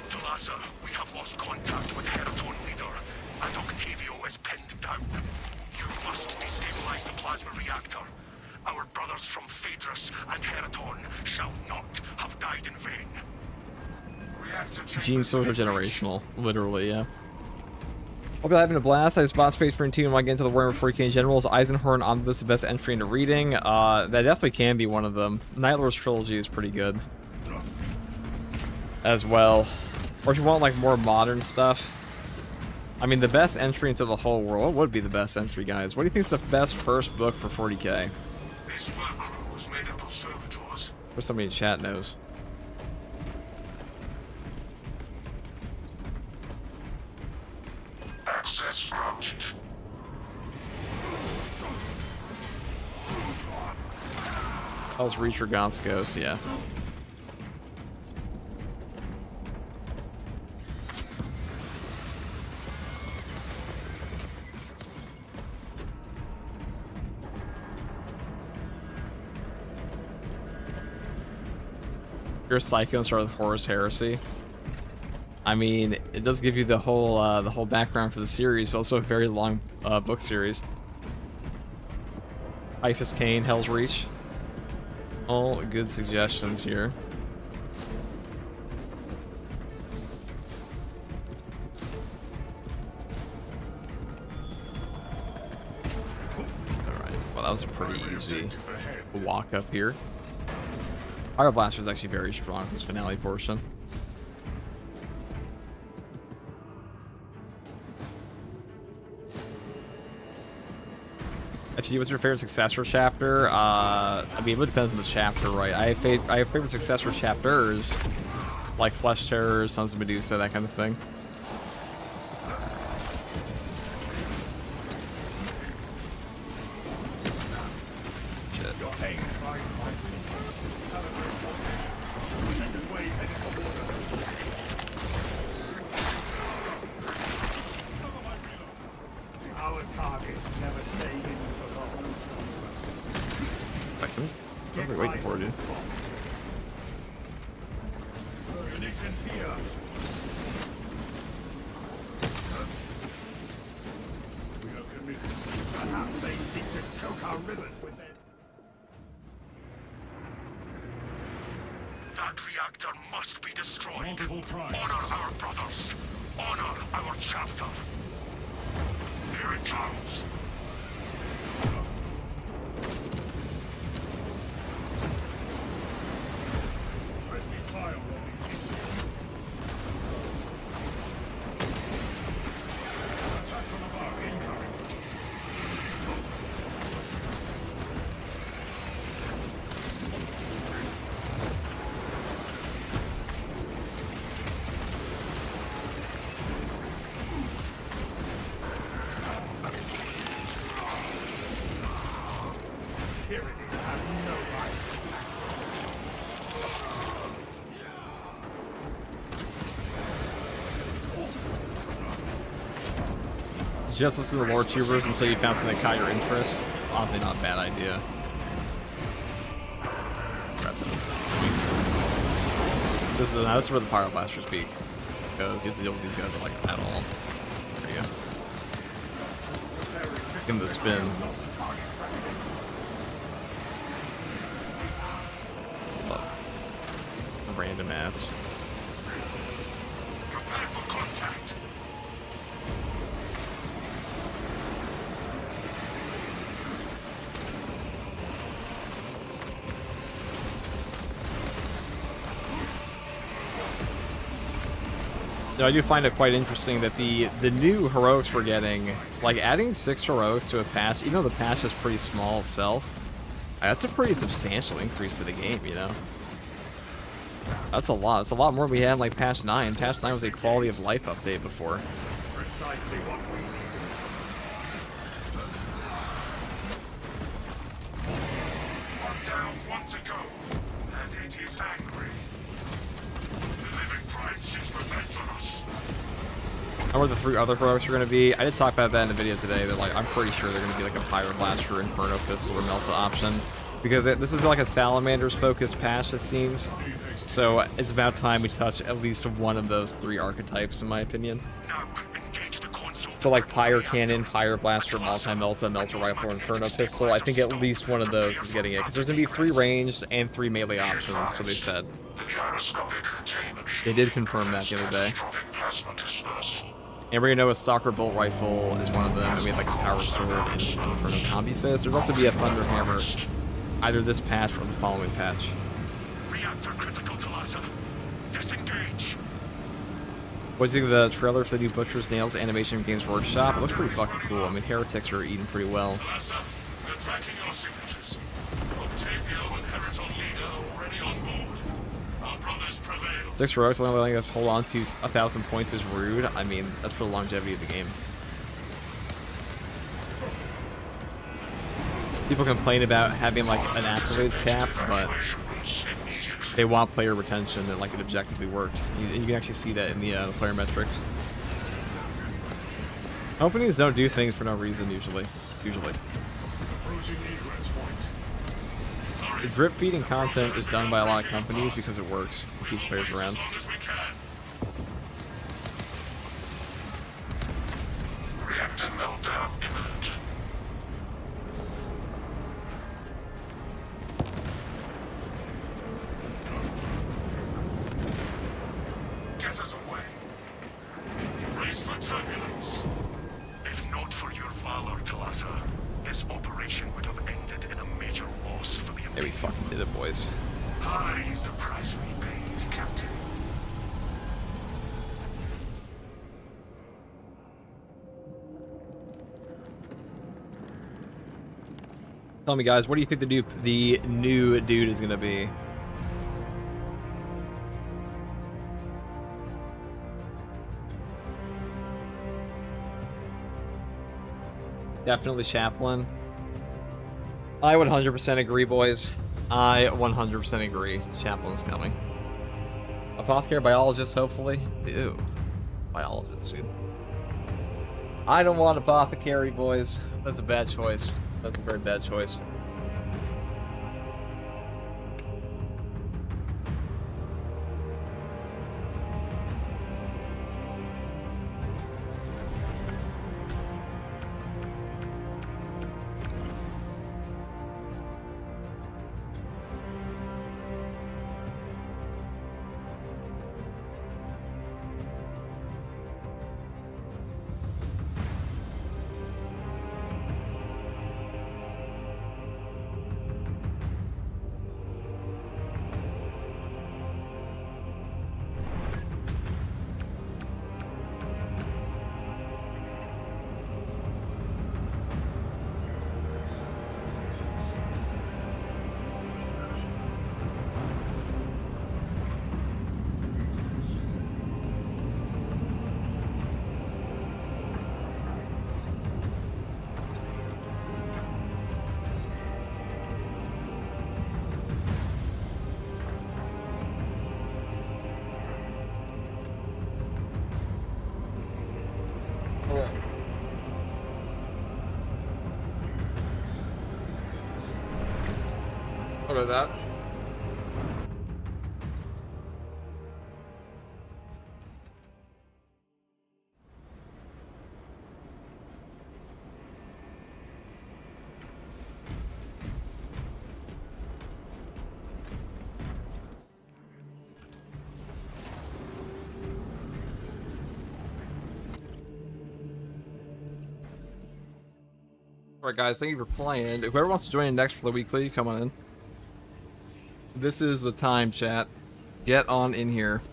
Talassa, we have lost contact with Heraton leader, and Octavio is pinned down. You must destabilize the plasma reactor. Our brothers from Phaedrus and Heraton shall not have died in vain. Gene Stealers are generational, literally, yeah. Hope you're having a blast. I spot Space Marine 2 and want to get into the Warhammer 40k in general. Is Eisenhorn Omnibus the best entry into reading? That definitely can be one of them. Night Lord's Trilogy is pretty good as well. Or if you want like more modern stuff, I mean, the best entry into the whole world, what would be the best entry, guys? What do you think is the best first book for 40k? This work crew was made up of servitors. Or somebody in chat knows. Access granted. That was Reacher Gonskos, yeah. You're a psycho and start with Horus Heresy. I mean, it does give you the whole background for the series, but also a very long book series. Typhus Cain, Hell's Reach. All good suggestions here. Alright, well that was a pretty easy walk up here. Fire Blaster is actually very strong for this finale portion. Actually, what's your favorite successor chapter? I mean, it depends on the chapter, right? I have favorite successor chapters, like Flesh Terrors, Sons of Medusa, that kind of thing. Our targets never stay hidden for long. What are we waiting for, dude? Munitions here. We are committed. Perhaps they seek to choke our rivers with their... That reactor must be destroyed. Multiple primes. Honor our brothers. Honor our chapter. Here it comes. Friendly fire rolling issued. Attack from above incoming. Tyrannies have no right. Just listen to the lore tubers until you found something that caught your interest. Honestly, not a bad idea. This is where the Pyro Blasters peak, because you have to deal with these guys like at all. There you go. Give him the spin. random ass. Prepare for contact. No, I do find it quite interesting that the new heroics we're getting, like adding 6 heroics to a pass, even though the pass is pretty small itself, that's a pretty substantial increase to the game, you know? That's a lot. It's a lot more than we had in, like, patch 9. Patch 9 was a quality of life update before. Precisely what we need. One down, one to go. And it is angry. The living pride seeks revenge on us. I wonder what the 3 other heroics are going to be. I did talk about that in the video today, that, like, I'm pretty sure they're going to be, like, a Pyroblast or Inferno Pistol or Melta option. Because this is, like, a Salamander's-focused patch, it seems. So it's about time we touch at least one of those 3 archetypes, in my opinion. Now, engage the console. So, like, Pyre Cannon, Pyroblast, or Multi-Melta, Melta Rifle, or Inferno Pistol, I think at least one of those is getting it. Because there's going to be 3 ranged and 3 melee options, so they said. The gyroscopic containment They did confirm that the other day. catastrophic plasma disperse. And we're going to know a Stalker Bolt Rifle is one of them, and we have, like, a Power Sword and Inferno Combi Fist. There'll also be a Thunder Hammer, either this patch or the following patch. Reactor critical to Lhasa. Disengage. What do you think of the trailer for the new Butcher's Nails animation from Games Workshop? It looks pretty fucking cool. I mean, heretics are eating pretty well. Lhasa, they're tracking your signatures. Octavio and Heriton Leader already on board. Our brothers prevail. 6 heroics, only letting us hold on to 1,000 points is rude. I mean, that's for the longevity of the game. People complain about having, like, an accolades cap, but they want player retention, and, like, it objectively worked. You can actually see that in the player metrics. Companies don't do things for no reason, usually. Approaching egress point. The drip feeding content is done by a lot of companies because it works. It keeps players around. As long as we can. Reactor meltdown imminent. Get us away. Race for turbulence. If not for your valor, Talassa, this operation would have ended in a major loss for the Yeah, we fucking did it, boys. High is the price we paid, Captain. Tell me, guys, what do you think the new dude is gonna be? Definitely Chaplain. I would 100% agree, boys. I 100% agree. Chaplain's coming. Apothecary, biologist, hopefully. Ew. Biologist, dude. I don't want apothecary, boys. That's a bad choice. That's a very bad choice. What about that? Alright guys, thank you for playing. If whoever wants to join in next for the weekly, come on in. This is the time, chat. Get on in here.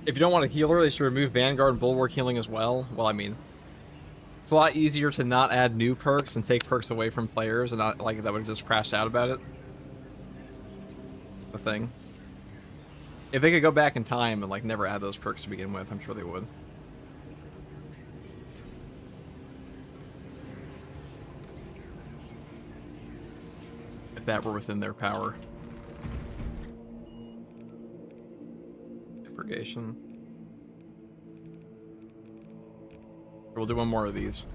If you don't want a healer, they should remove Vanguard and Bulwark healing as well. Well, I mean, it's a lot easier to not add new perks and take perks away from players and not like that would have just crashed out about it. The thing. If they could go back in time and like never add those perks to begin with, I'm sure they would. If that were within their power. Purgation. We'll do one more of these.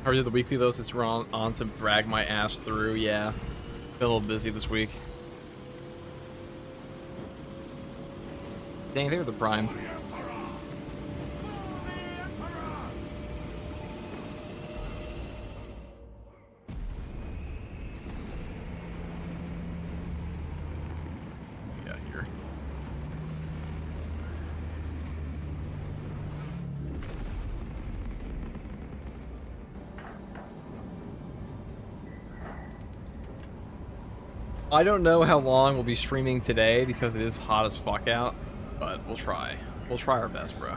How are you the weekly though, since we're on to drag my ass through? Yeah. Been a little busy this week. Dang, they were the prime. I don't know how long we'll be streaming today because it is hot as fuck out, but we'll try. We'll try our best, bro.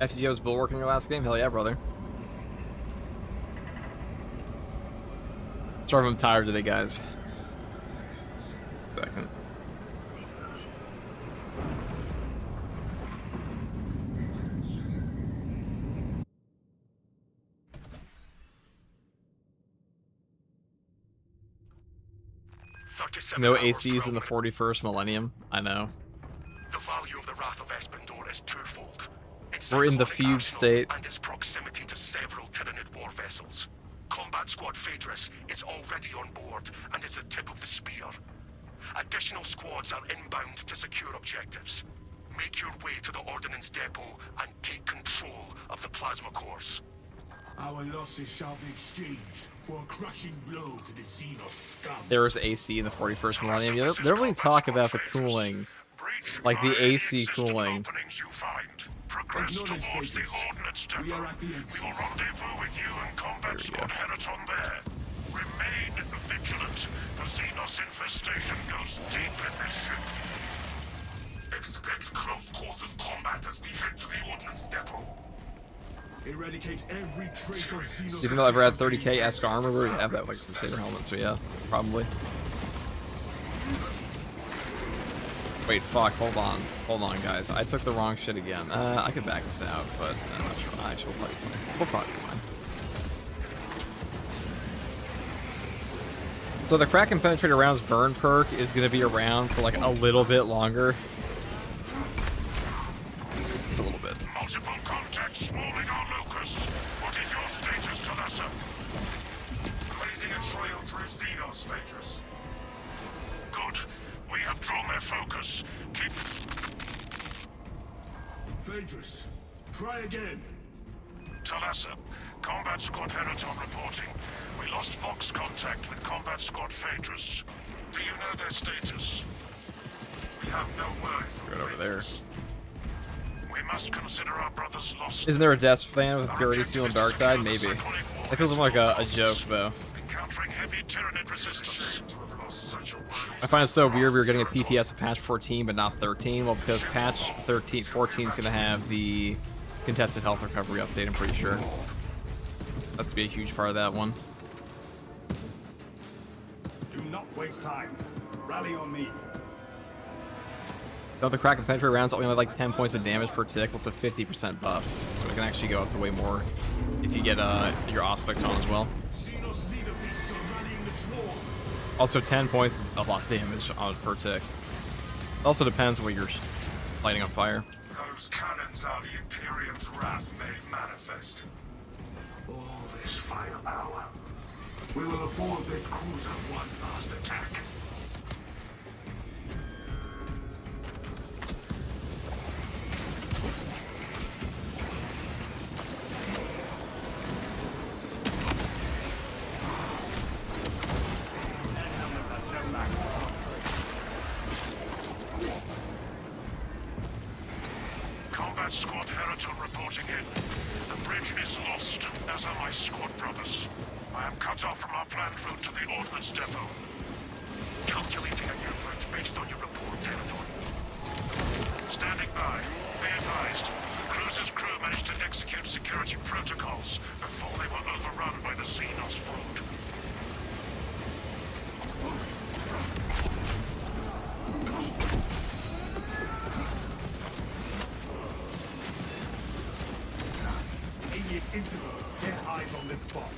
FTGO's Bulwark in your last game? Hell yeah, brother. Sorry if I'm tired today, guys. Second. No ACs in the 41st millennium. I know. The value of the Wrath of Espandor is twofold. We're in the fugue state. And its proximity to several Tyranid war vessels. Combat Squad Phaedrus is already on board and is the tip of the spear. Additional squads are inbound to secure objectives. Make your way to the Ordnance Depot and take control of the plasma cores. Our losses shall be exchanged for a crushing blow to the Xenos scum. There was AC in the 41st millennium. You don't really talk about the cooling. Like the AC cooling. Progress towards the Ordnance Depot. We will rendezvous with you and Combat Squad Heraton there. Remain vigilant. The Xenos infestation goes deep in this ship. Expect close quarters combat as we head to the Ordnance Depot. Eradicate every trace of Xenos. Do you think they'll ever add 30k esque armor? We already have that like Crusader helmet, so yeah, probably. Wait, fuck, hold on, guys. I took the wrong shit again. I could back this out, but I'm not sure. Actually, we'll probably be fine. We'll probably be fine. So the Kraken Penetrator rounds burn perk is going to be around for like a little bit longer. Just a little bit. Multiple contacts swarming our locus. What is your status, Talassa? Blazing a trail through Xenos, Phaedrus. Good. We have drawn their focus. Keep... Phaedrus, try again. Talassa, Combat Squad Heraton reporting. We lost Fox contact with Combat Squad Phaedrus. Do you know their status? We have no word from Right over there. We must consider our brothers lost. Isn't there a Death fan with Purity Steel and Dark Tide? Maybe. That feels like a joke, though. Encountering heavy Tyranid resistance. I find it so weird we were getting a PTS of patch 14 but not 13. Well, because patch 14 is going to have the contested health recovery update, I'm pretty sure. That's to be a huge part of that one. Do not waste time. Rally on me. Don't the Kraken Penetrator rounds only have like 10 points of damage per tick? Well, it's a 50% buff, so it can actually go up to way more if you get your Auspex on as well. Also, 10 points is a lot of damage on per tick. It also depends what your lighting on fire. Those cannons are the Imperium's wrath made manifest. All this firepower. We will afford this cruiser one last attack. Combat Squad Heraton reporting in. The bridge is lost, as are my squad brothers. I am cut off from our planned route to the Ordnance Depot. Calculating a new route based on your report, Heraton. Standing by. Be advised. The cruiser's crew managed to execute security protocols before they were overrun by the Xenos brood. Get eyes on this spot.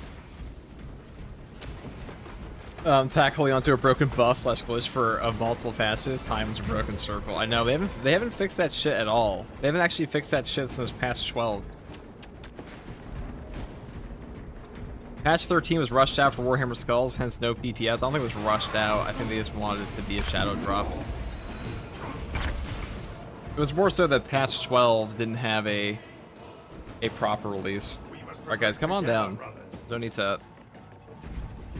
Tackling onto a broken buff / glitch for multiple patches. Time is a broken circle. I know they haven't fixed that shit at all. They haven't actually fixed that shit since patch 12. Patch 13 was rushed out for Warhammer Skulls, hence no PTS. I don't think it was rushed out. I think they just wanted it to be a shadow drop. It was more so that patch 12 didn't have a proper release. Alright guys, come on down. Don't need to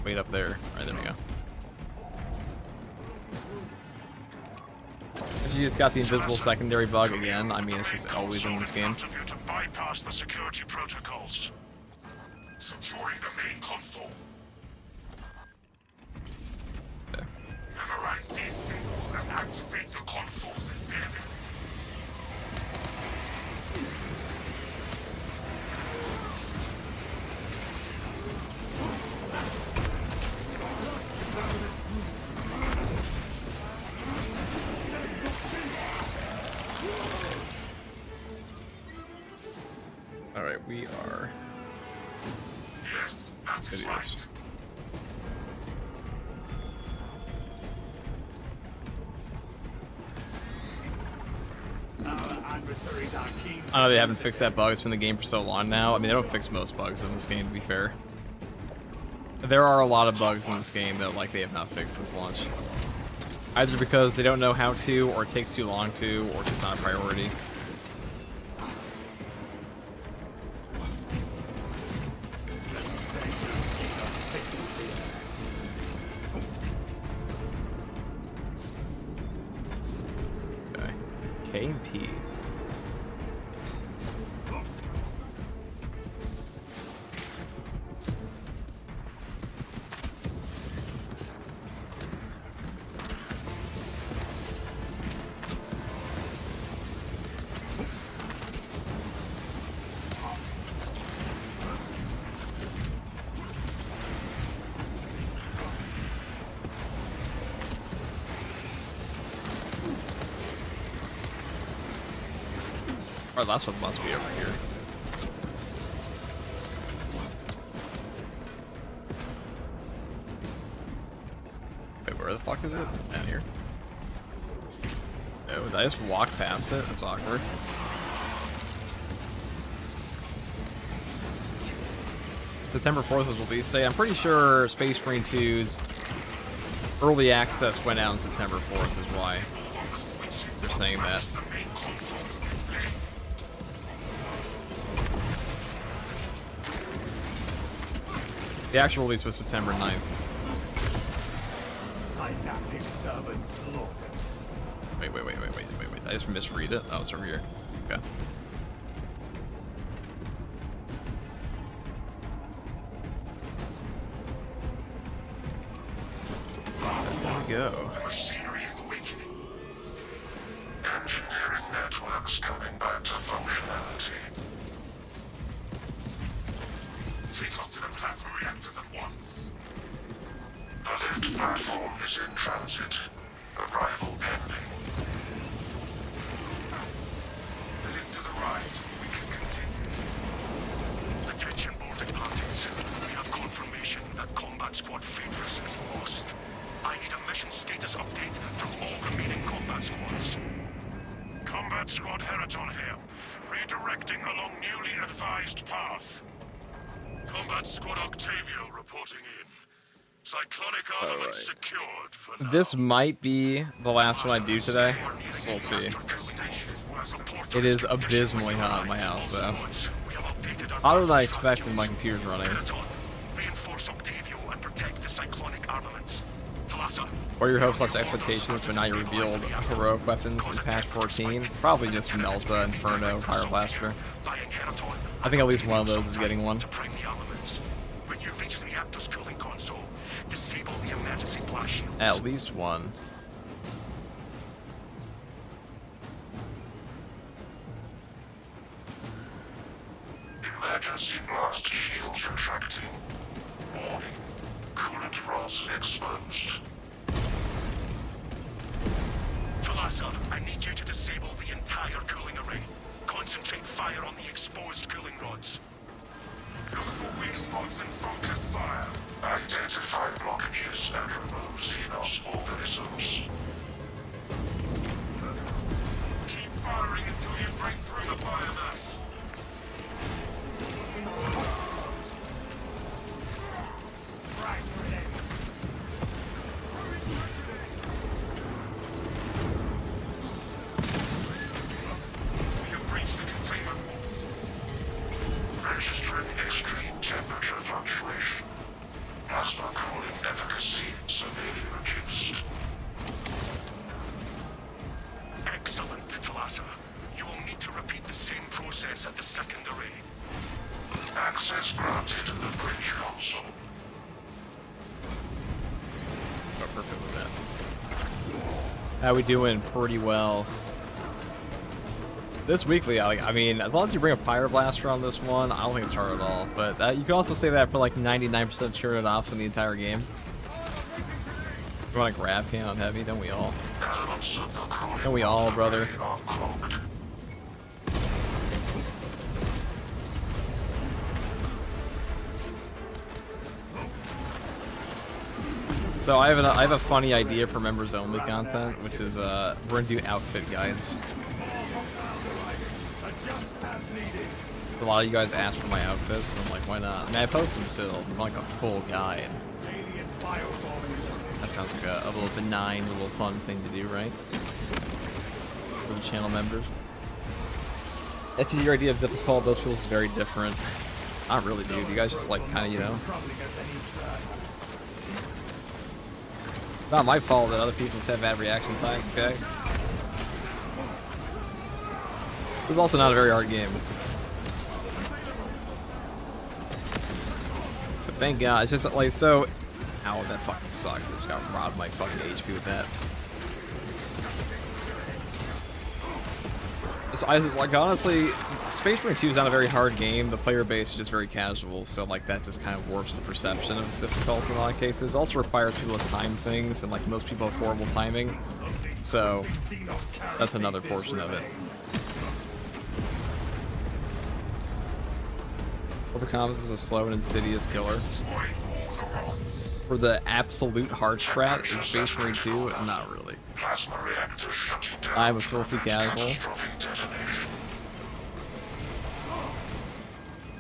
wait up there. Alright, there we go. You just got the invisible secondary bug again. I mean, it's just always in this game. To bypass the security protocols. Securing the main console. Okay. Memorize these symbols and activate the consoles embedded. Alright, we are... Yes, that is right. Our adversaries are keen. I know they haven't fixed that bug. It's been in the game for so long now. I mean, they don't fix most bugs in this game, to be fair. There are a lot of bugs in this game that, like, they have not fixed since launch. Either because they don't know how to, or it takes too long to, or it's just not a priority. Okay. K and P. Our last one must be over here. Wait, where the fuck is it? Down here. Oh, did I just walk past it? That's awkward. September 4th was release day. I'm pretty sure Space Marine 2's early access went out on September 4th is why they're saying that. The actual release was September 9th. Synaptic servant slaughtered. Wait. I just misread it. Oh, it's over here. Okay. There we go. The machinery is awakening. Engineering networks coming back to functionality. 3 clustered plasma reactors at once. The lift platform is in transit. Arrival pending. The lift has arrived. We can continue. Attention boarding parties. We have confirmation that Combat Squad Phoebus is lost. I need a mission status update from all remaining combat squads. Combat Just pass. Combat Squad Octavio reporting in. Cyclonic armament secured for now. This might be the last one I do today. We'll see. It is abysmally hot in my house, though. Hotter than I expected. My computer's running. Reinforce Octavio and protect the cyclonic armaments. Talassa. What are your hopes / expectations for now you revealed heroic weapons in patch 14? Probably just Melta, Inferno, Pyroplaster. I think at least one of those is getting one. When you reach the reactor's cooling console, disable the emergency blast shields. At least one. Emergency blast shields retracting. Warning. Coolant rods exposed. Talassa, I need you to disable the entire cooling array. Concentrate fire on the exposed cooling rods. Look for weak spots and focus fire. Identify blockages and remove Xenos organisms. Keep firing until you break through the biomass. We have breached the containment walls. Registering extreme temperature fluctuation. Plasma cooling efficacy severely reduced. Excellent, Talassa. You will need to repeat the same process at the second array. Access granted to the bridge console. Oh, perfect with that. How we doing? Pretty well. This weekly, I mean, as long as you bring a Pyroblaster on this one, I don't think it's hard at all. But you can also say that for like 99% turret offs in the entire game. You want a grab can on heavy? Don't we all? Don't we all, brother? So I have a funny idea for members only content, which is we're gonna do outfit guides. A lot of you guys asked for my outfits, and I'm like, why not? I mean, I post them still, like a full guide. That sounds like a little benign, little fun thing to do, right? For the channel members. Actually, your idea of difficult, those feels very different. Not really, dude. You guys just like kind of, you know. Not my fault that other people just have bad reaction time, okay? It's also not a very hard game. But thank God, it's just like, so... Ow, that fucking sucks. I just got robbed my fucking HP with that. So I, like, honestly, Space Marine 2 is not a very hard game. The player base is just very casual, so, like, that just kind of warps the perception of its difficulty in a lot of cases. It also requires people to time things, and, like, most people have horrible timing. So, that's another portion of it. Overconfidence is a slow and insidious killer. For the absolute hard strat in Space Marine 2, not really. I'm a filthy casual.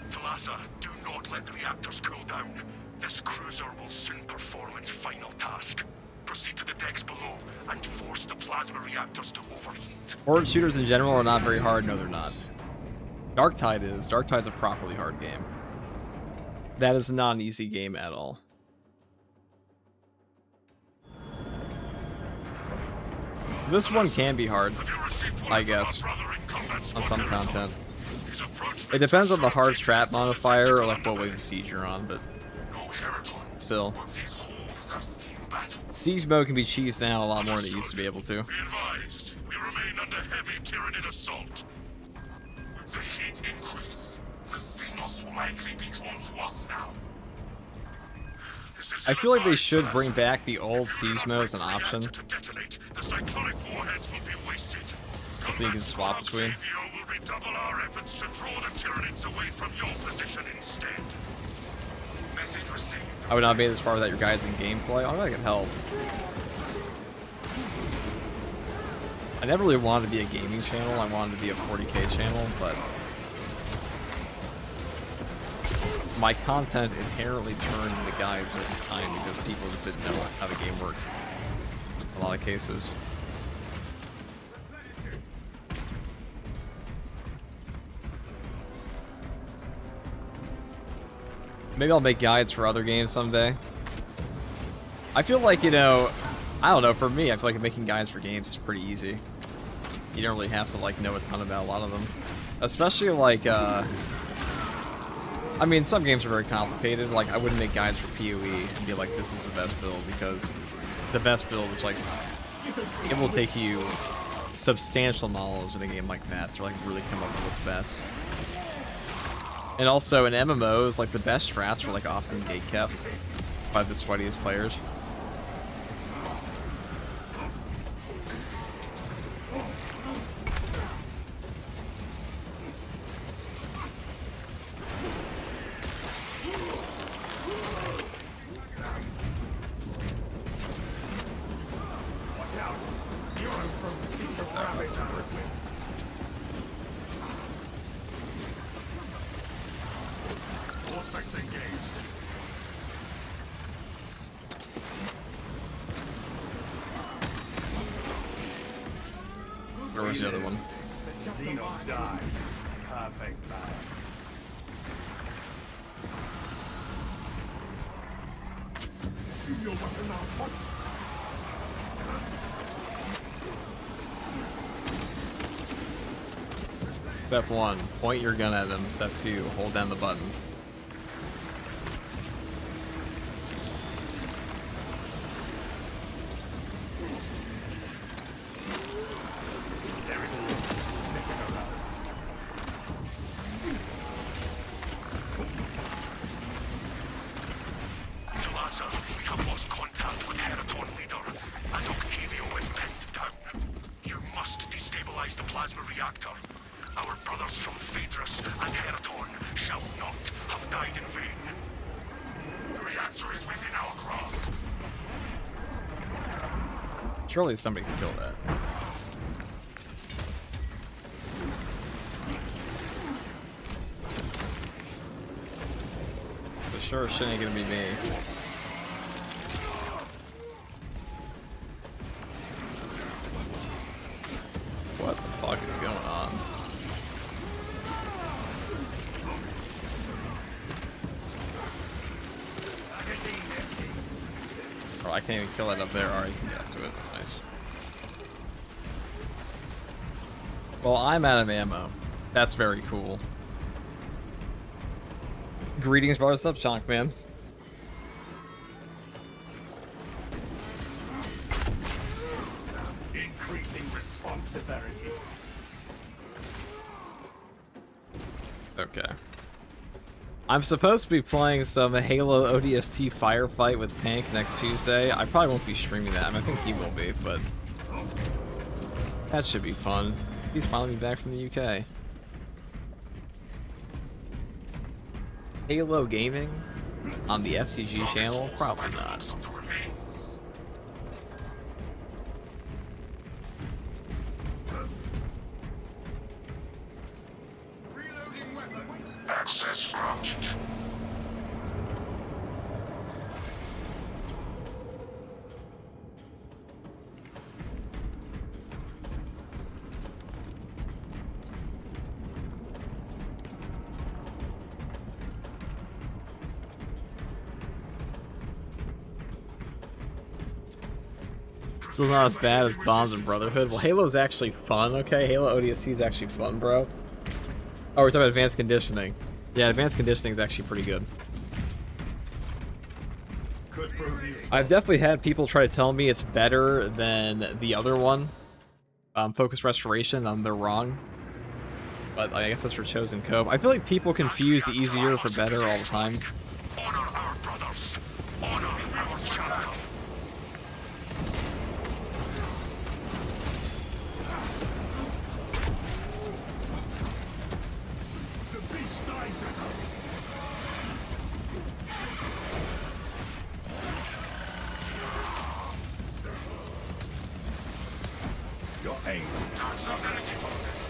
Talassa, do not let the reactors cool down. This cruiser will soon perform its final task. Proceed to the decks below and force the plasma reactors to overheat. Horde shooters in general are not very hard. No, they're not. Darktide is. Darktide's a properly hard game. That is not an easy game at all. This one can be hard, I guess, on some content. It depends on the hard strat modifier or like what wave of siege you're on, but still. Siege mode can be cheesed now a lot more than it used to be able to. Be advised, we remain under heavy Tyranid assault. With the heat increase, the Xenos will likely be drawn to us now. I feel like they should bring back the old siege mode as an option. To detonate, the cyclonic warheads will be wasted. So you can swap between. Will redouble our efforts to draw the Tyranids away from your position instead. Message received. I would not be this far without your guides in gameplay. I don't think I can help. I never really wanted to be a gaming channel. I wanted to be a 40k channel, but my content inherently turned into guides over time because people just didn't know how the game worked. In a lot of cases. Maybe I'll make guides for other games someday. I feel like, you know, I don't know, for me, I feel like making guides for games is pretty easy. You don't really have to, like, know a ton about a lot of them. Especially, like, I mean, some games are very complicated. Like, I wouldn't make guides for PoE and be like, this is the best build, because the best build is, like, it will take you substantial knowledge in a game like that to, like, really come up with what's best. And also, in MMOs, like, the best strats are, like, often gatekept by the sweatiest players. Where was the other one? Xenos die. Perfect balance. Shoot your weapon out. Step 1, point your gun at them. Step 2, hold down the button. Surely somebody can kill that. But sure shit ain't gonna be me. What the fuck is going on? Oh, I can't even kill that up there. Alright, you can get up to it. That's nice. Well, I'm out of ammo. That's very cool. Greetings, brothers. What's up, Chonk, man? Increasing response severity. Okay. I'm supposed to be playing some Halo ODST Firefight with Pank next Tuesday. I probably won't be streaming that. I mean, I think he will be, but that should be fun. He's finally back from the UK. Halo Gaming on the FTG channel? Probably not. Access granted. Still not as bad as Bonds and Brotherhood. Well, Halo's actually fun, okay? Halo ODST is actually fun, bro. Oh, we're talking about advanced conditioning. Yeah, advanced conditioning is actually pretty good. I've definitely had people try to tell me it's better than the other one, Focus Restoration. They're wrong. But I guess that's your chosen cope. I feel like people confuse easier for better all the time. Honor our brothers. Honor our chapter. The beast dives at us. Your aim. Touch those energy pulses.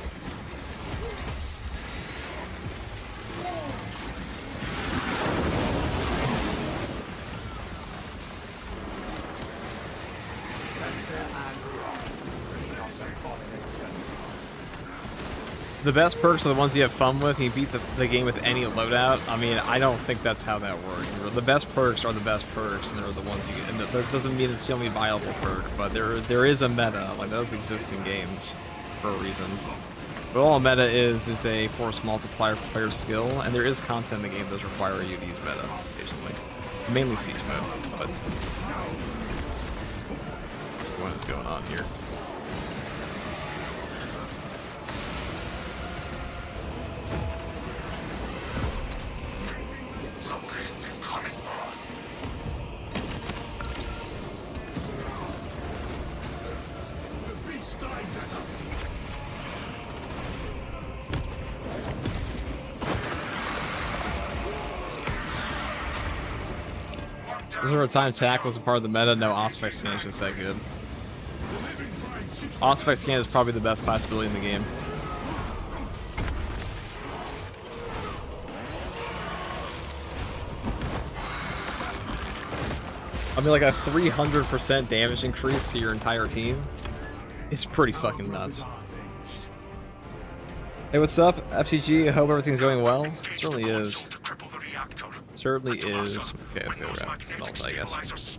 the best perks are the ones you have fun with. And you beat the game with any loadout. I mean, I don't think that's how that works. The best perks are the best perks, and they're the ones you get. And that doesn't mean it's the only viable perk, but there is a meta. Like, those exist in games for a reason. But all meta is a force multiplier for player skill, and there is content in the game that does require you to use meta occasionally. Mainly siege mode, but what is going on here? Zero time attack was a part of the meta. No, Auspex scan is just that good. Auspex scan is probably the best class ability in the game. I mean, like a 300% damage increase to your entire team is pretty fucking nuts. Hey, what's up, FTG? I hope everything's going well. It certainly is. Certainly is. Okay, let's go grab salt, I guess.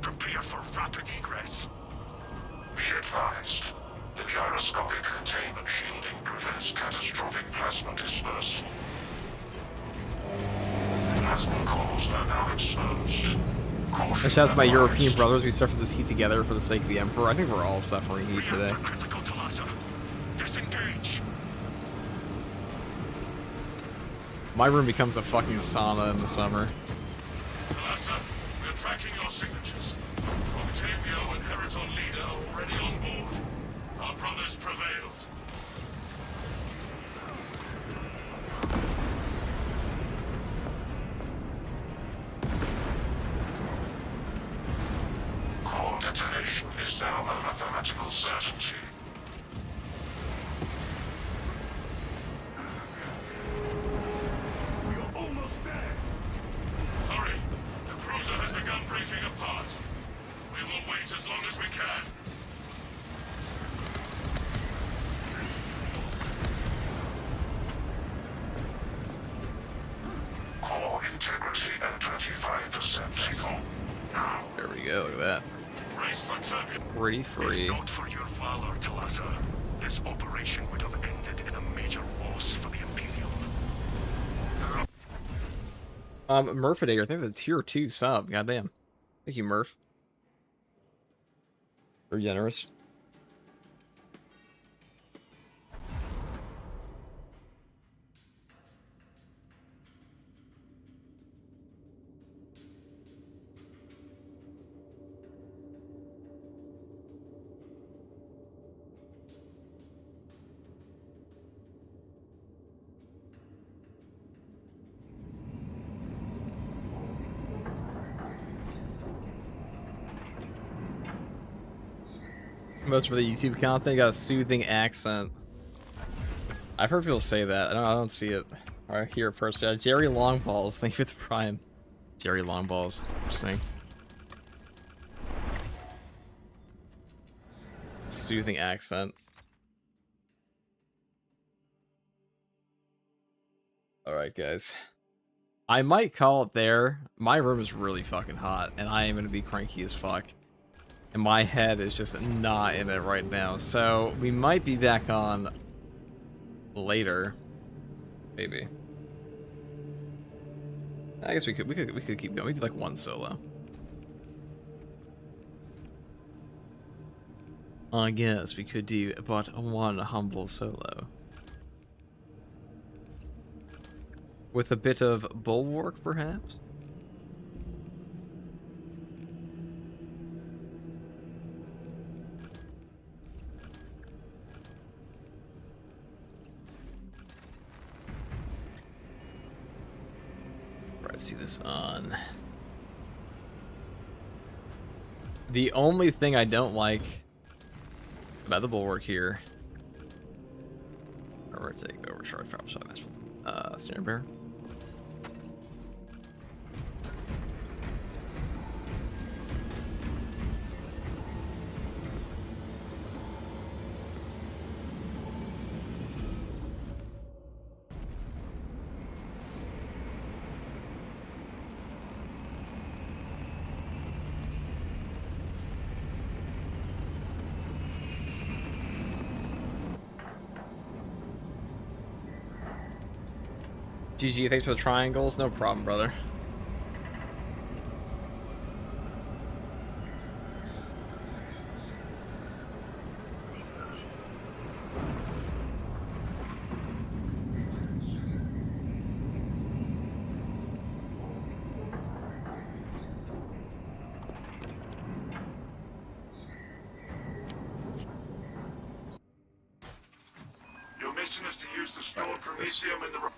Prepare for rapid egress. Be advised, the gyroscopic containment shielding prevents catastrophic plasma dispersal. Plasma cores are now exposed. And shout out to my European brothers. We suffered this heat together for the sake of the Emperor. I think we're all suffering heat today. Disengage. My room becomes a fucking sauna in the summer. Talassa, we're tracking your signatures. Octavio and Heriton Leader are already on board. Our brothers prevailed. Core detonation is now a mathematical certainty. Has begun breaking apart. We will wait as long as we can. Core integrity at 25%. Now. There we go, look at that. Race for turbulence. Pretty free. If not for your valor, Talassa, this operation would have ended in a major loss for the Imperium. Murphidator, I think the tier 2 sub. Goddamn. Thank you, Murph. Very generous. Most for the YouTube content, got a soothing accent. I've heard people say that. I don't see it or hear it personally. Jerry Longballs, thank you for the prime. Jerry Longballs, interesting. Soothing accent. Alright, guys. I might call it there. My room is really fucking hot, and I am gonna be cranky as fuck. And my head is just not in it right now. So we might be back on later. Maybe. I guess we could keep going. We could do like one solo. I guess we could do but one humble solo. With a bit of bulwark, perhaps? Let's see this on. The only thing I don't like about the bulwark here. Take over charge drop shot. Snare bear. GG, thanks for the triangles. No problem, brother. Your mission is to use the stored promethium in the...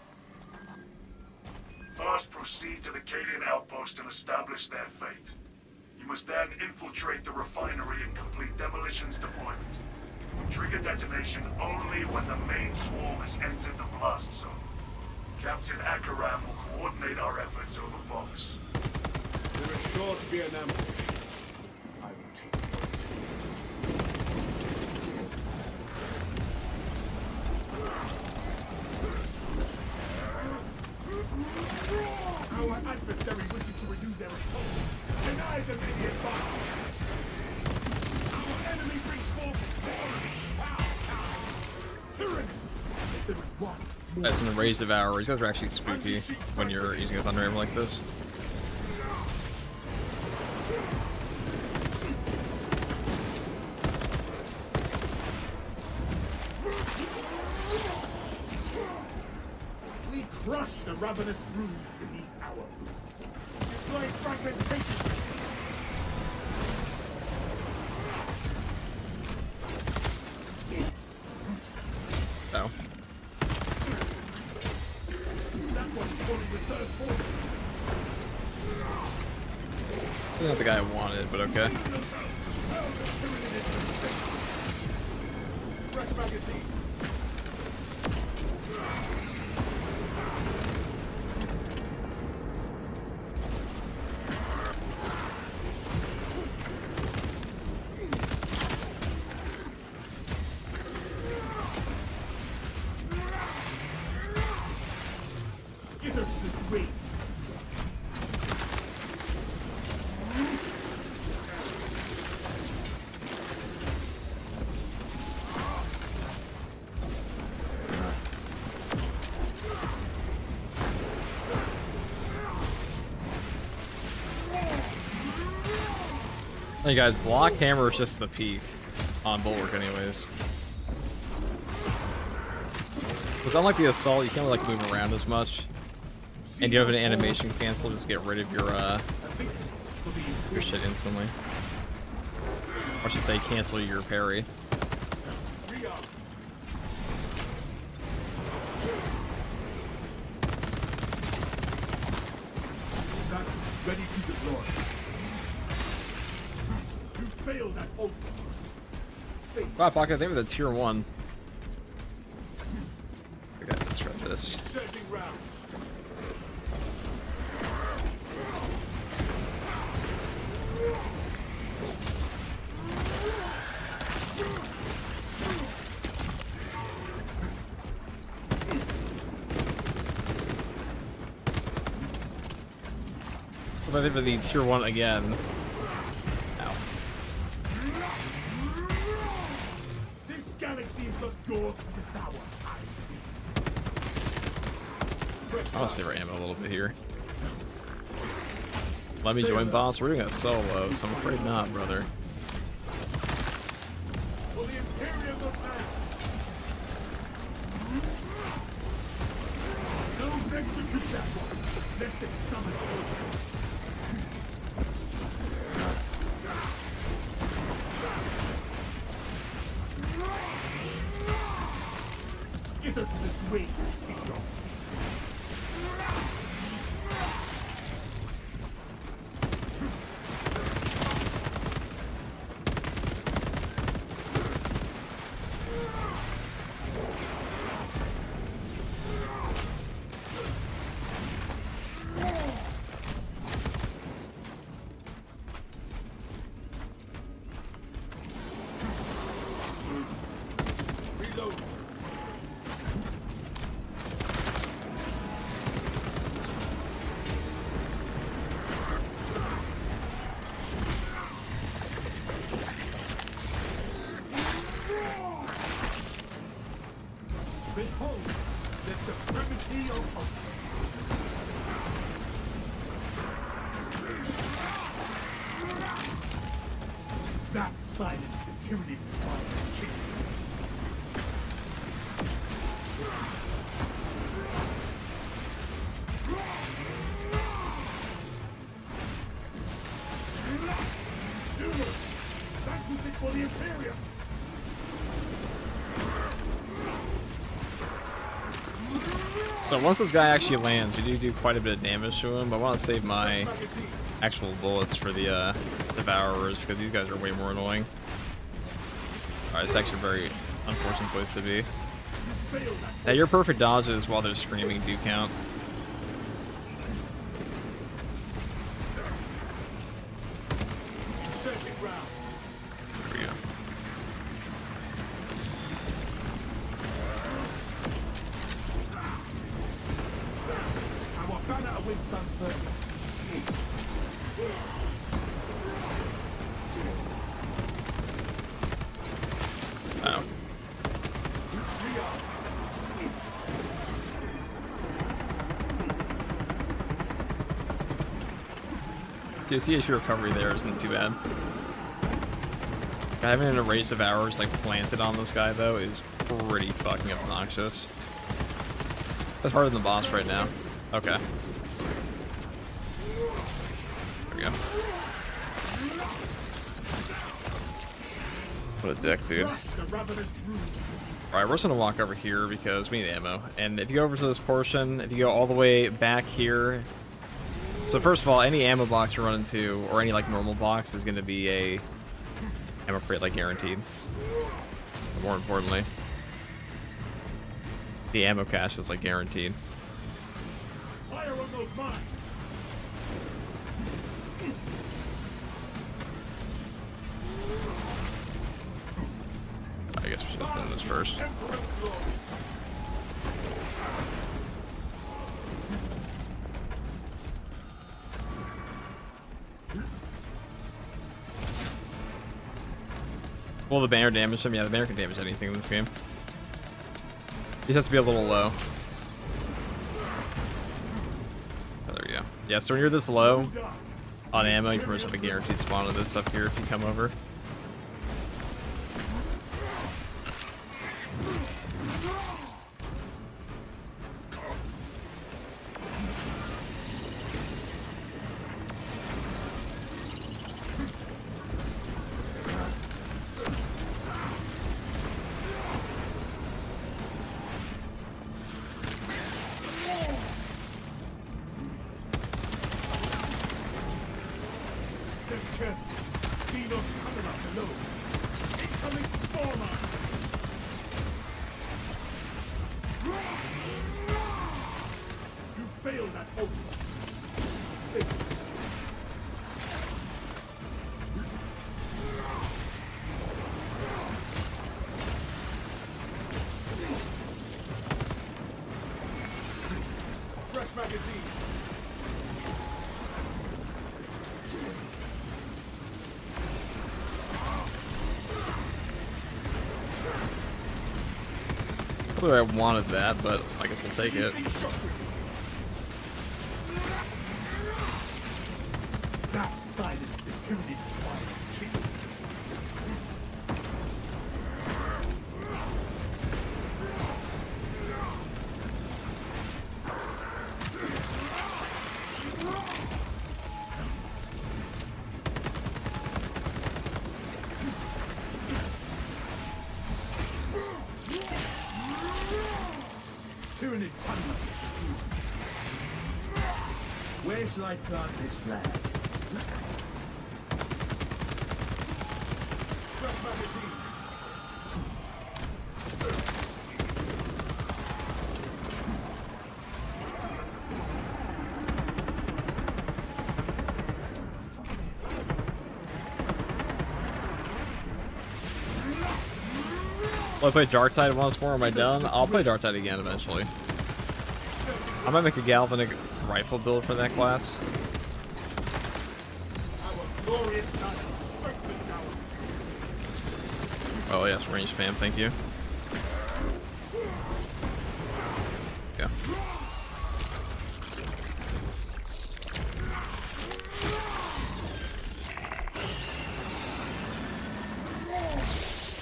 First, proceed to the Cadian outpost and establish their fate. You must then infiltrate the refinery and complete demolition's deployment. Trigger detonation only when the main swarm has entered the blast zone. Captain Akaram will coordinate our efforts over Vox. There is sure to be an ambush. I will take point. Our adversary wishes to renew their assault. Deny them any advance. Our enemy brings forth more of its foul kind. Tyranny. If there is one more That's an abrasive hour. These guys are actually spooky when you're using a thunder aim like this. we crush the ravenous brood beneath our boots. Destroying fragmentation. So. That one's fully reserved for you. That's not the guy I wanted, but okay. Fresh magazine. Skitters the green. Hey guys, block hammer is just the peak on bulwark anyways. Because unlike the assault, you can't really, like move around as much. And you have an animation cancel, just get rid of your shit instantly. Or I should say cancel your parry. Ready to deploy. You failed at ultra. Wow, Pocket, I think with a tier 1. Okay, let's try this. Searching rounds. If I think for the tier 1 again. Ow. This galaxy is not yours to devour. I want to save our ammo a little bit here. Let me join boss. We're doing a solo, so I'm afraid not, brother. For the Imperium of Man. Don't execute that one. Lest it summon skitter to the grave, Signos. That silenced the tyranny of my city. Vanquish it for the Imperium! So once this guy actually lands, we do quite a bit of damage to him, but I want to save my actual bullets for the Devourers, because these guys are way more annoying. Alright, it's actually a very unfortunate place to be. Now, your perfect dodges while they're screaming do count. There we go. Our banner awaits sun first. Oh. CH recovery there isn't too bad. Having an Erased Devourers like planted on this guy though is pretty fucking obnoxious. That's harder than the boss right now. Okay. There we go. What a dick, dude. Alright, we're just gonna walk over here because we need ammo. And if you go over to this portion, if you go all the way back here. So first of all, any ammo box you run into, or any like normal box, is gonna be a ammo crate, like guaranteed. But more importantly, the ammo cache is like guaranteed. Fire on those mines. I guess we should have done this first. Will the banner damage him? Yeah, the banner can damage anything in this game. He has to be a little low. Oh, there we go. Yeah, so when you're this low on ammo, you pretty much have a guaranteed spawn of this up here if you come over. I wanted that, but I guess we'll take it. That silenced the tyranny of my city. Tyranny thunder stream. Where shall I plant this flag? Fresh magazine. Will I play Dark Tide once more? Am I done? I'll play Dark Tide again eventually. I might make a Galvanic rifle build for that class. Oh yes, range spam, thank you. Yeah.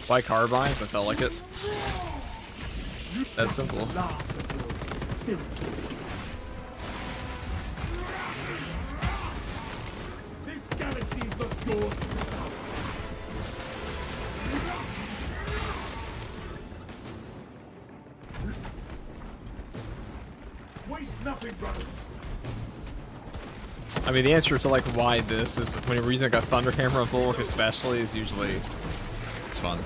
Why carbines? I felt like it. That's simple. Last of those filthy. This galaxy is not yours. Waste nothing, brothers. I mean, the answer to like why this is when you're using like a thunder hammer on Bulwark especially is usually it's fun.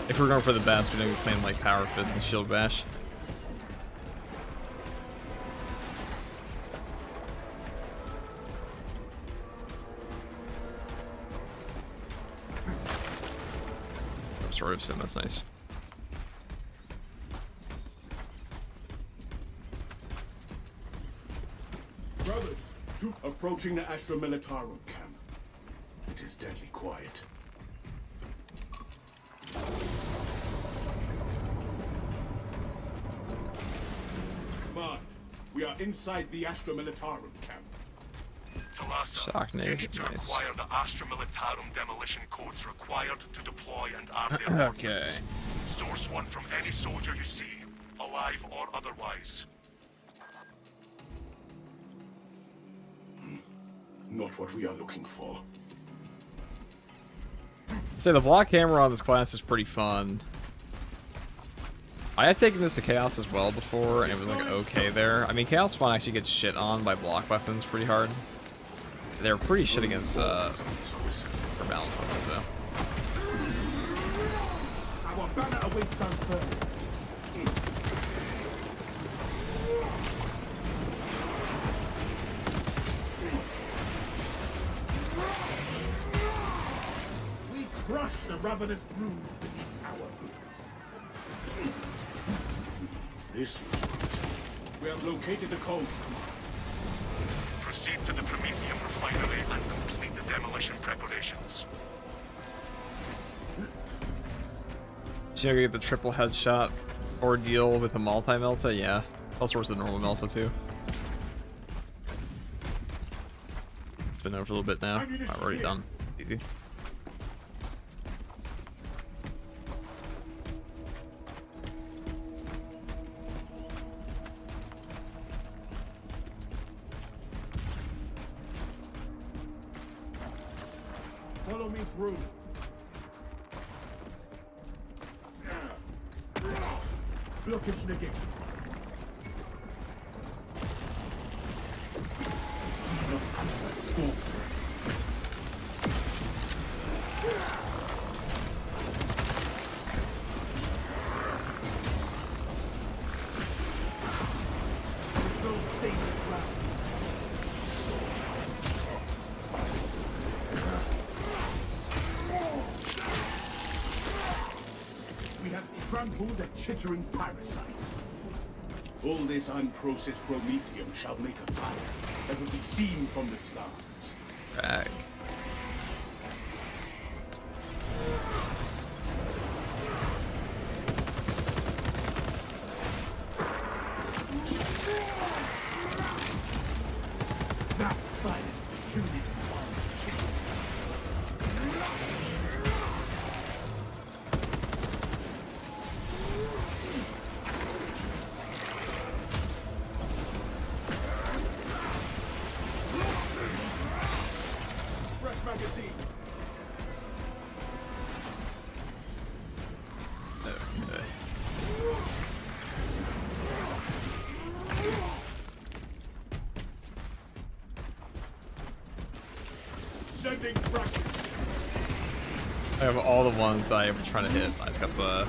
If we're going for the best, we're gonna be playing like Power Fist and Shield Bash. Restorative Sim, that's nice. Brothers, troop approaching the Astra Militarum camp. It is deadly quiet. Come on, we are inside the Astra Militarum camp. Talassa, Shock you nade, need to nice. acquire the Astra Militarum demolition codes required to deploy and arm their Okay. ordnance. Source one from any soldier you see, alive or otherwise. Not what we are looking for. Say the block hammer on this class is pretty fun. I have taken this to Chaos as well before, and it was like okay there. I mean, Chaos Spawn actually gets shit on by block weapons pretty hard. They're pretty shit against for balance weapons though. Our banner awaits unfurled. We crush the ravenous brood beneath our boots. This looks good. We have located the codes, Commander. Proceed to the Prometheum refinery and complete the demolition preparations. So you're gonna get the triple headshot ordeal with the multi-melta? Yeah. Also works the normal melta too. Been there for a little bit now. I've already done. Easy. Follow me through. Blockage negated. Los Hunter stalks. No staying ground. We have trampled a chittering parasite. All this unprocessed promethium shall make a fire that will be seen from the stars. Rag. That silence the tuning wild chittering. Fresh magazine. Okay. Sending fragment. I have all the ones I am trying to hit. I just got the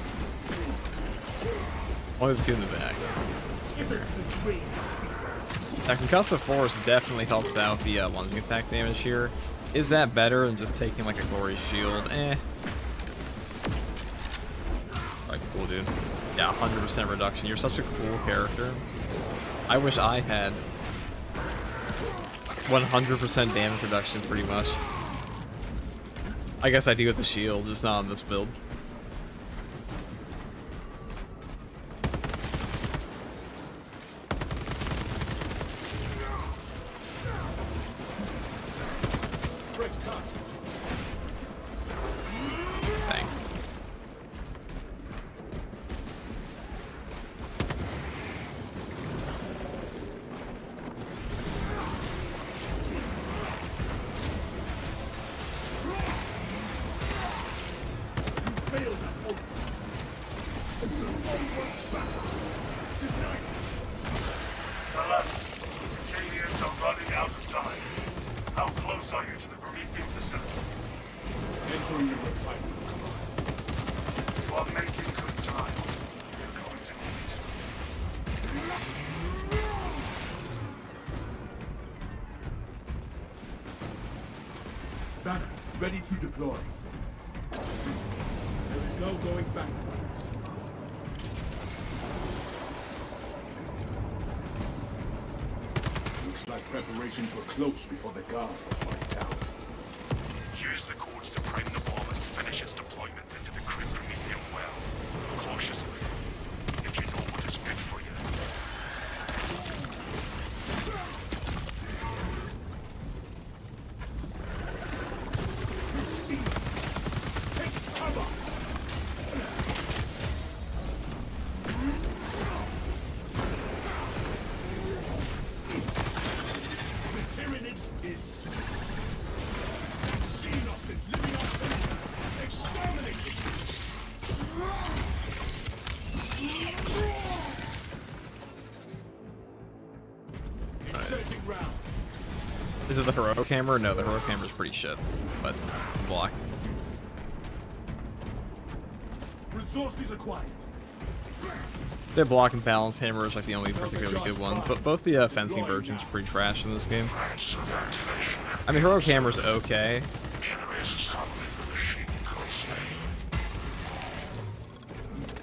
one of the two in the back. If it's the dream. That concussive force definitely helps out the lunging attack damage here. Is that better than just taking like a glorious shield? Eh. Alright, cool, dude. Yeah, 100% reduction. You're such a cool character. I wish I had 100% damage reduction, pretty much. I guess I do with the shield, just not on this build. Fresh cartridge. Banner, ready to deploy. There is no going back, brothers. Looks like preparations were close before the guard was wiped out. Use the codes to prime the bomb and finish its deployment into the crypt medium well. Cautiously. If you know what is good for you. Take cover! The Tyranid is... Xenos is living on center! Exterminated! Inserting rounds. Is it the heroic hammer? No, the heroic hammer is pretty shit. But block. Resources acquired. Their block and balance hammer is like the only particularly good one, but both the fencing versions are pretty trash in this game. I mean, heroic hammer's okay. Generators targeted the machine constantly.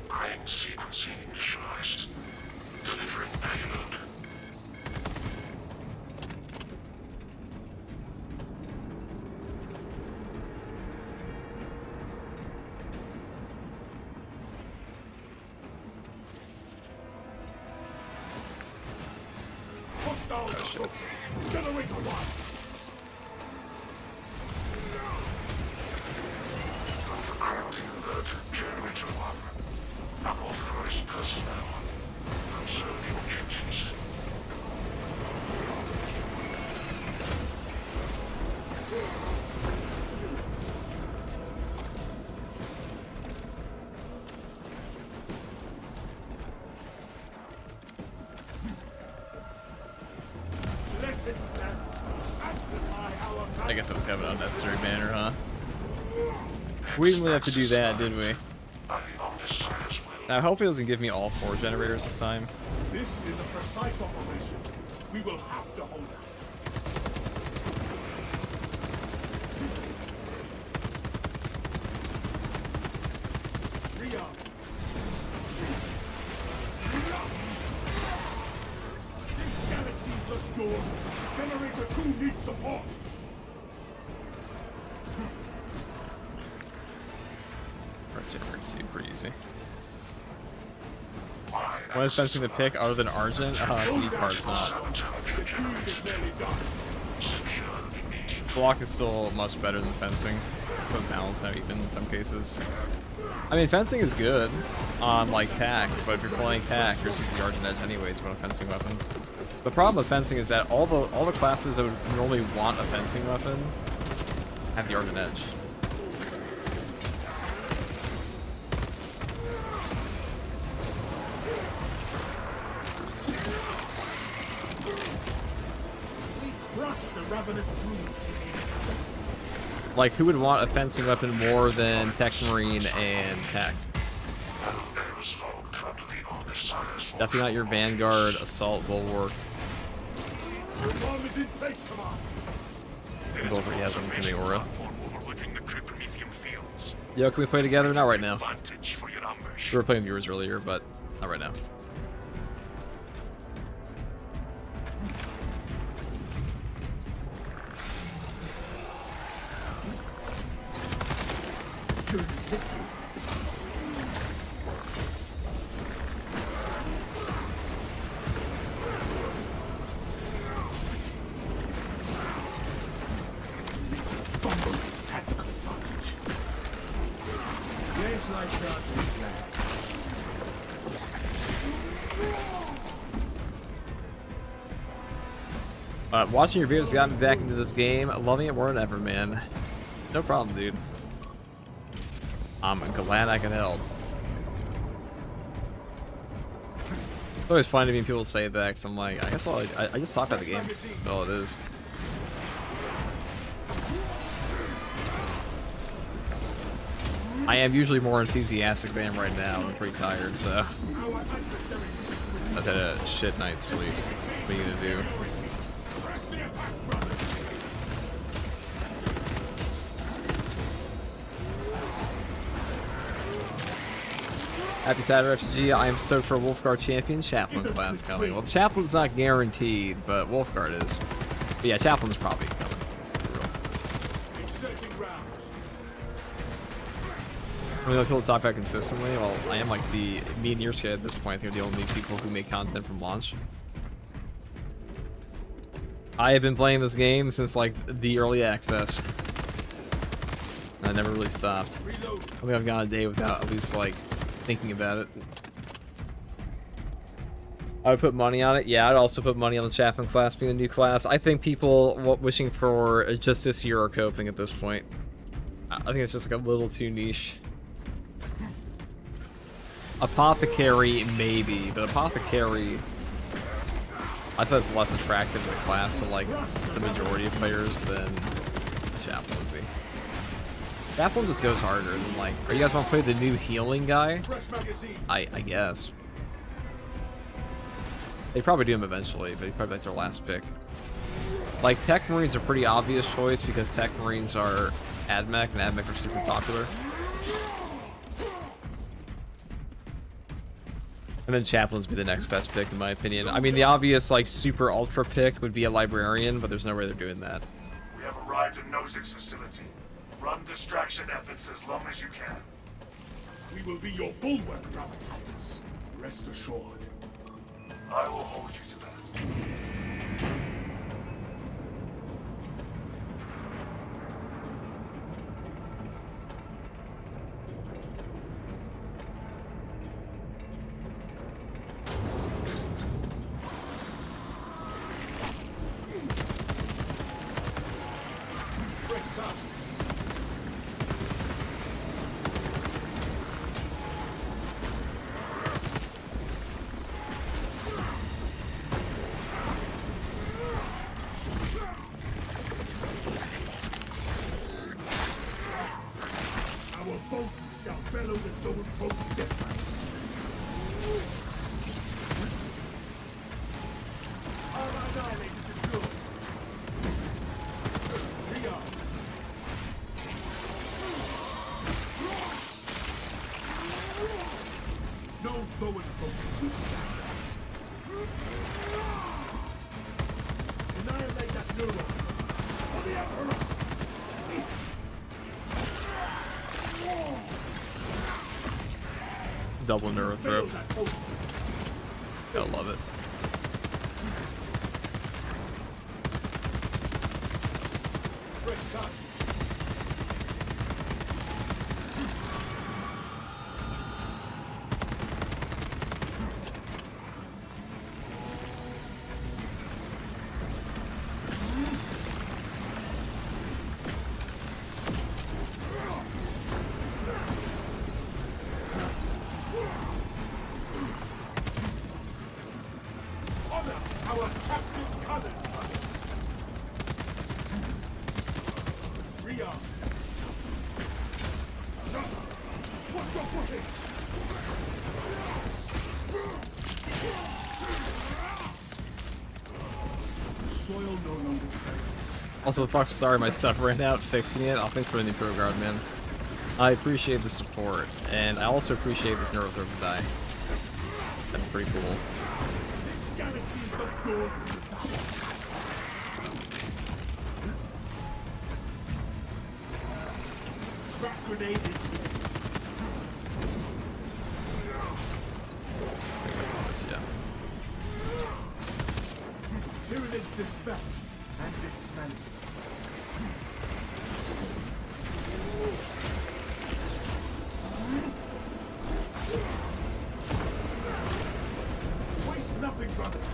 Crane sequencing initialized. Delivering payload. Hostile approach. Generator 1. Overcrowding alert. Generator 1. Unauthorized personnel. Observe your duties. Lesson snap. Amplify our I guess that was kind of an unnecessary banner, huh? We didn't really have to do that, did we? Now, hopefully it doesn't give me all 4 generators this time. This is a precise operation. We will have to hold out. Re-up. This galaxy's left door. Generator 2 needs support. Alright, generator 2, pretty easy. What is fencing to pick other than Argent? Speed part's not. The cube is nearly done. Block is still much better than fencing. But balance out even in some cases. I mean, fencing is good on like tack, but if you're playing tack, you're just using the Argent Edge anyways for a fencing weapon. The problem with fencing is that all the classes that would normally want a fencing weapon have the Argent Edge. Crush the ravenous brood. Like, who would want a fencing weapon more than Tech Marine and Tech? Definitely not your Vanguard, Assault, Bulwark. Your bomb is in space, command. Bulwark has an intimidating aura. Overlooking the Promethean fields. Yo, can we play together? Not right now. Advantage for your ambush. We were playing viewers earlier, but not right now. Dirty pictures. Fumble's tactical advantage. Yes, like that. Watching your videos got me back into this game. Loving it more than ever, man. No problem, dude. I'm glad I can help. It's always funny to me when people say that, because I'm like, I guess I just talk about the game. That's all it is. I am usually more enthusiastic than I am right now. I'm pretty tired, so I've had a shit night's sleep. What are you gonna do? Press the attack, brothers. Happy Saturday, FG. I am stoked for a Wolfguard Champion Chaplain class coming. Well, the Chaplain's not guaranteed, but Wolfguard is. But yeah, Chaplain's probably coming. For real. Inserting rounds. I mean, people talk about consistently. Well, I am like me and Yearskid at this point. I think are the only people who make content from launch. I have been playing this game since like the early access. And I never really stopped. I think I've gone a day without at least like thinking about it. I would put money on it. Yeah, I'd also put money on the Chaplain class being a new class. I think people wishing for just this year are coping at this point. I think it's just like a little too niche. Apothecary, maybe, but Apothecary, I thought it's less attractive as a class to like the majority of players than Chaplain would be. Chaplain just goes harder than like, are you guys want to play the new healing guy? I guess. They probably do him eventually, but he probably like their last pick. Like Tech Marines are pretty obvious choice because Tech Marines are AdMech and AdMech are super popular. And then Chaplains be the next best pick in my opinion. I mean the obvious like super ultra pick would be a Librarian, but there's no way they're doing that. We have arrived at Nozik's facility. Run distraction efforts as long as you can. We will be your bulwark, Titus. Rest assured. I will hold you to that. Fresh cartridge. Our boats shall bellow the zone boats death. Our annihilators is good. We are. No Zoan folk withstand us. Annihilate that neuron. For the Emperor! Double neuro throw. Fail that potion. Gotta love it. Fresh cartridge. Honor our captive colors. Free arm. Watch your footing. The soil no longer trembles. Also, fuck, sorry, my stuff ran out. Fixing it. I'll think for the new Pro Guard, man. I appreciate the support, and I also appreciate this neuro throw to die. That's pretty cool. Galaxy is the door to the power. Crack grenade. Yeah. Tyranids dispatched and dismantled. Waste nothing, brothers.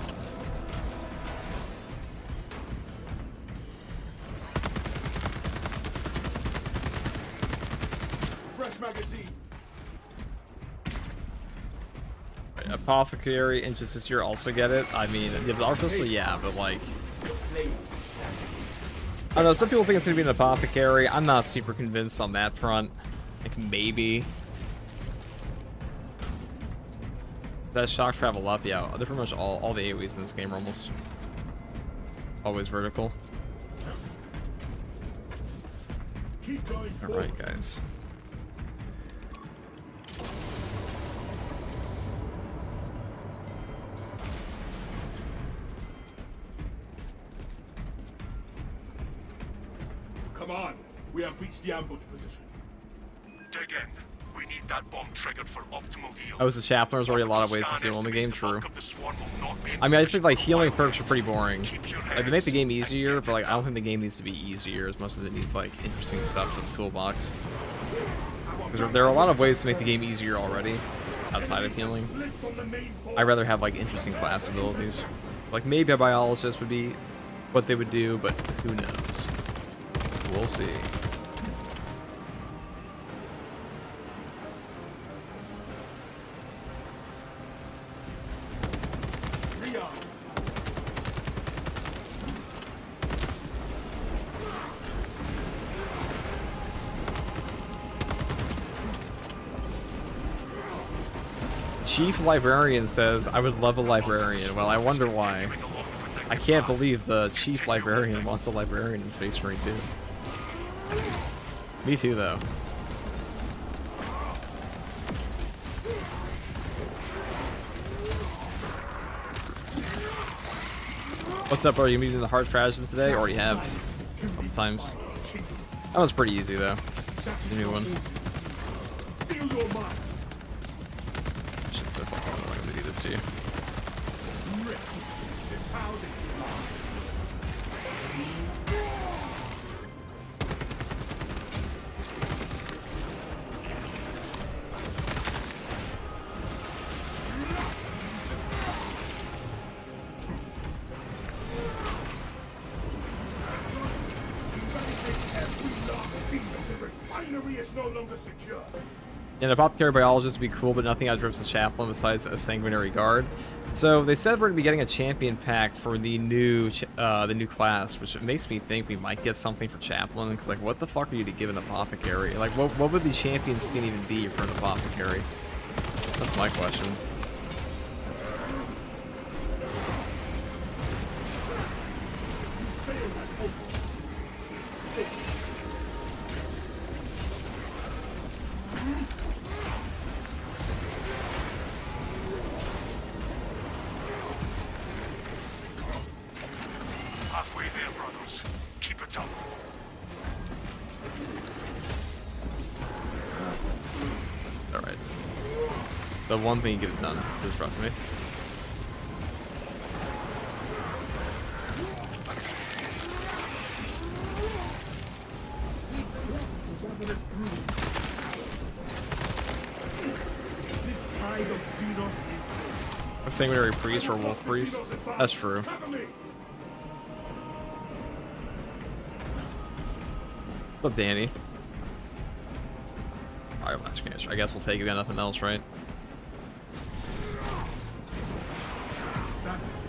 Fresh magazine. Right, Apothecary and just this year also get it. I mean, yeah, the Arc Pistol, yeah, but like, I don't know, some people think it's gonna be an Apothecary. I'm not super convinced on that front. Like, maybe. Does shock travel up? Yeah, they're pretty much all the AoEs in this game are almost always vertical. Keep going forward. Alright, guys. Come on. We have reached the ambush position. Dig in. We need that bomb triggered for optimal heal. Oh, the chaplain, there's already a lot of ways to heal in the game, true. I mean, I just think like healing perks are pretty boring. Like they make the game easier, but like I don't think the game needs to be easier as much as it needs like interesting stuff for the toolbox. Because there are a lot of ways to make the game easier already, outside of healing. I'd rather have like interesting class abilities. Like maybe a biologist would be what they would do, but who knows? We'll see. Chief Librarian says, I would love a librarian. Well, I wonder why. I can't believe the Chief Librarian wants a librarian in Space Marine 2. Me too, though. What's up, bro? You meeting the hard stratagem today? Already have. A couple times. That was pretty easy, though. The new one. Shit's so fucking annoying to do this to you. An apothecary biologist would be cool, but nothing outdrips a chaplain besides a sanguinary guard. So they said we're gonna be getting a champion pack for the new class, which makes me think we might get something for chaplain. Because like, what the fuck are you to give an apothecary? Like, what would the champion skin even be for an apothecary? That's my question. The one thing you get it done is rough to me. A sanguinary priest or wolf priest? That's true. What's up, Danny? Alright, that's I guess we'll take it, got nothing else, right?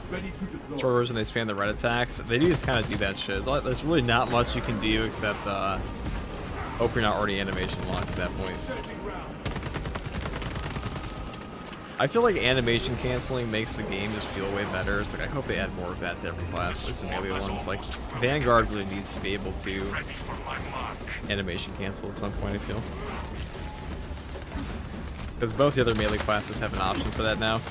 When they spam the red attacks, they do just kind of do that shit. There's really not much you can do except hope you're not already animation locked at that point. I feel like animation canceling makes the game just feel way better. So like, I hope they add more of that to every class. Like some melee ones, like Vanguard really needs to be able to animation cancel at some point, I feel. Because both the other melee classes have an option for that now.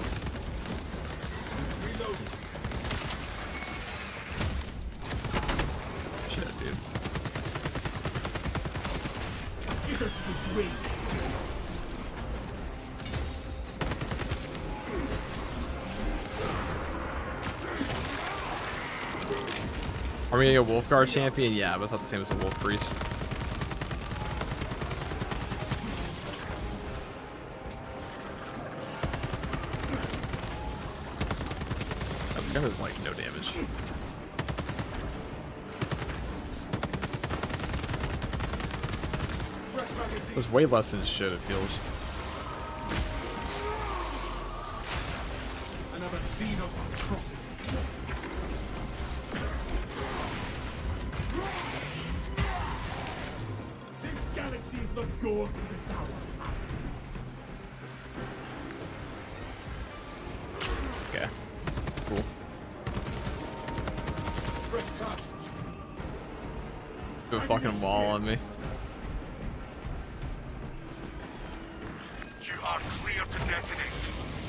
Are we gonna get Wolf Guard champion? Yeah, but it's not the same as a Wolf Priest. Oh, this guy has like no damage. That's way less than it should, it feels. Another Xenos atrocity. This galaxy is not yours to the tower. Okay. Cool. Fresh cartridge. Do a fucking wall on me. You are clear to detonate.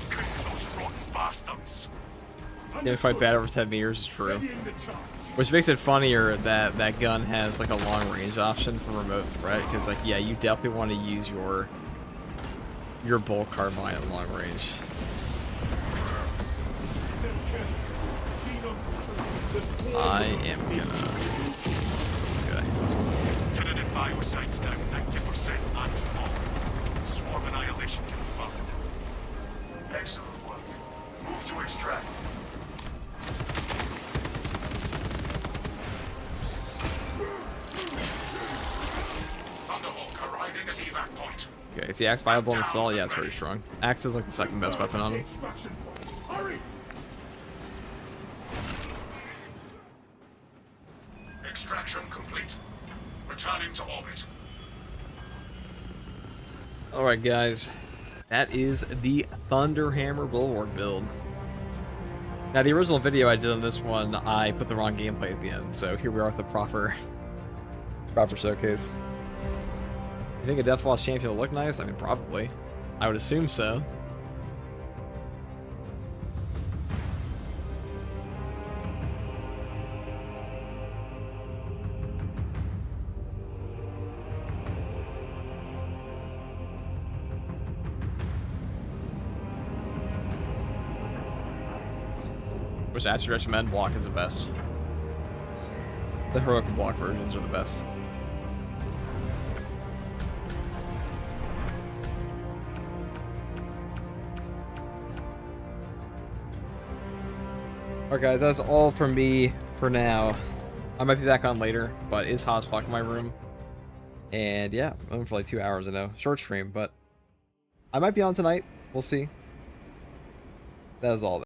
Cook those rotten bastards. Can't fight bad over 10 meters is true. Readying the charge. Which makes it funnier that that gun has like a long range option for remote threat, because like yeah, you definitely want to use your bolt carbine at long range. I am gonna. This guy. Tentative biosites down 90% on fall. Swarm annihilation confirmed. Excellent work. Move to extract. Thunderhawk arriving at evac point. Okay, is the axe viable in assault? Yeah, it's very strong. Axe is like the second best weapon on him. Extraction point. Hurry! Extraction complete. Returning to orbit. Alright guys, that is the Thunderhammer Bulwark build. Now the original video I did on this one, I put the wrong gameplay at the end, so here we are with the proper showcase. You think a Deathwatch champion will look nice? I mean, probably. I would assume so. Which Astro Recommend block is the best. The heroic block versions are the best. Alright guys, that's all from me for now. I might be back on later, but it's hot as fuck in my room. And yeah, I'm on for like 2 hours, I know. Short stream, but I might be on tonight. We'll see. That is all.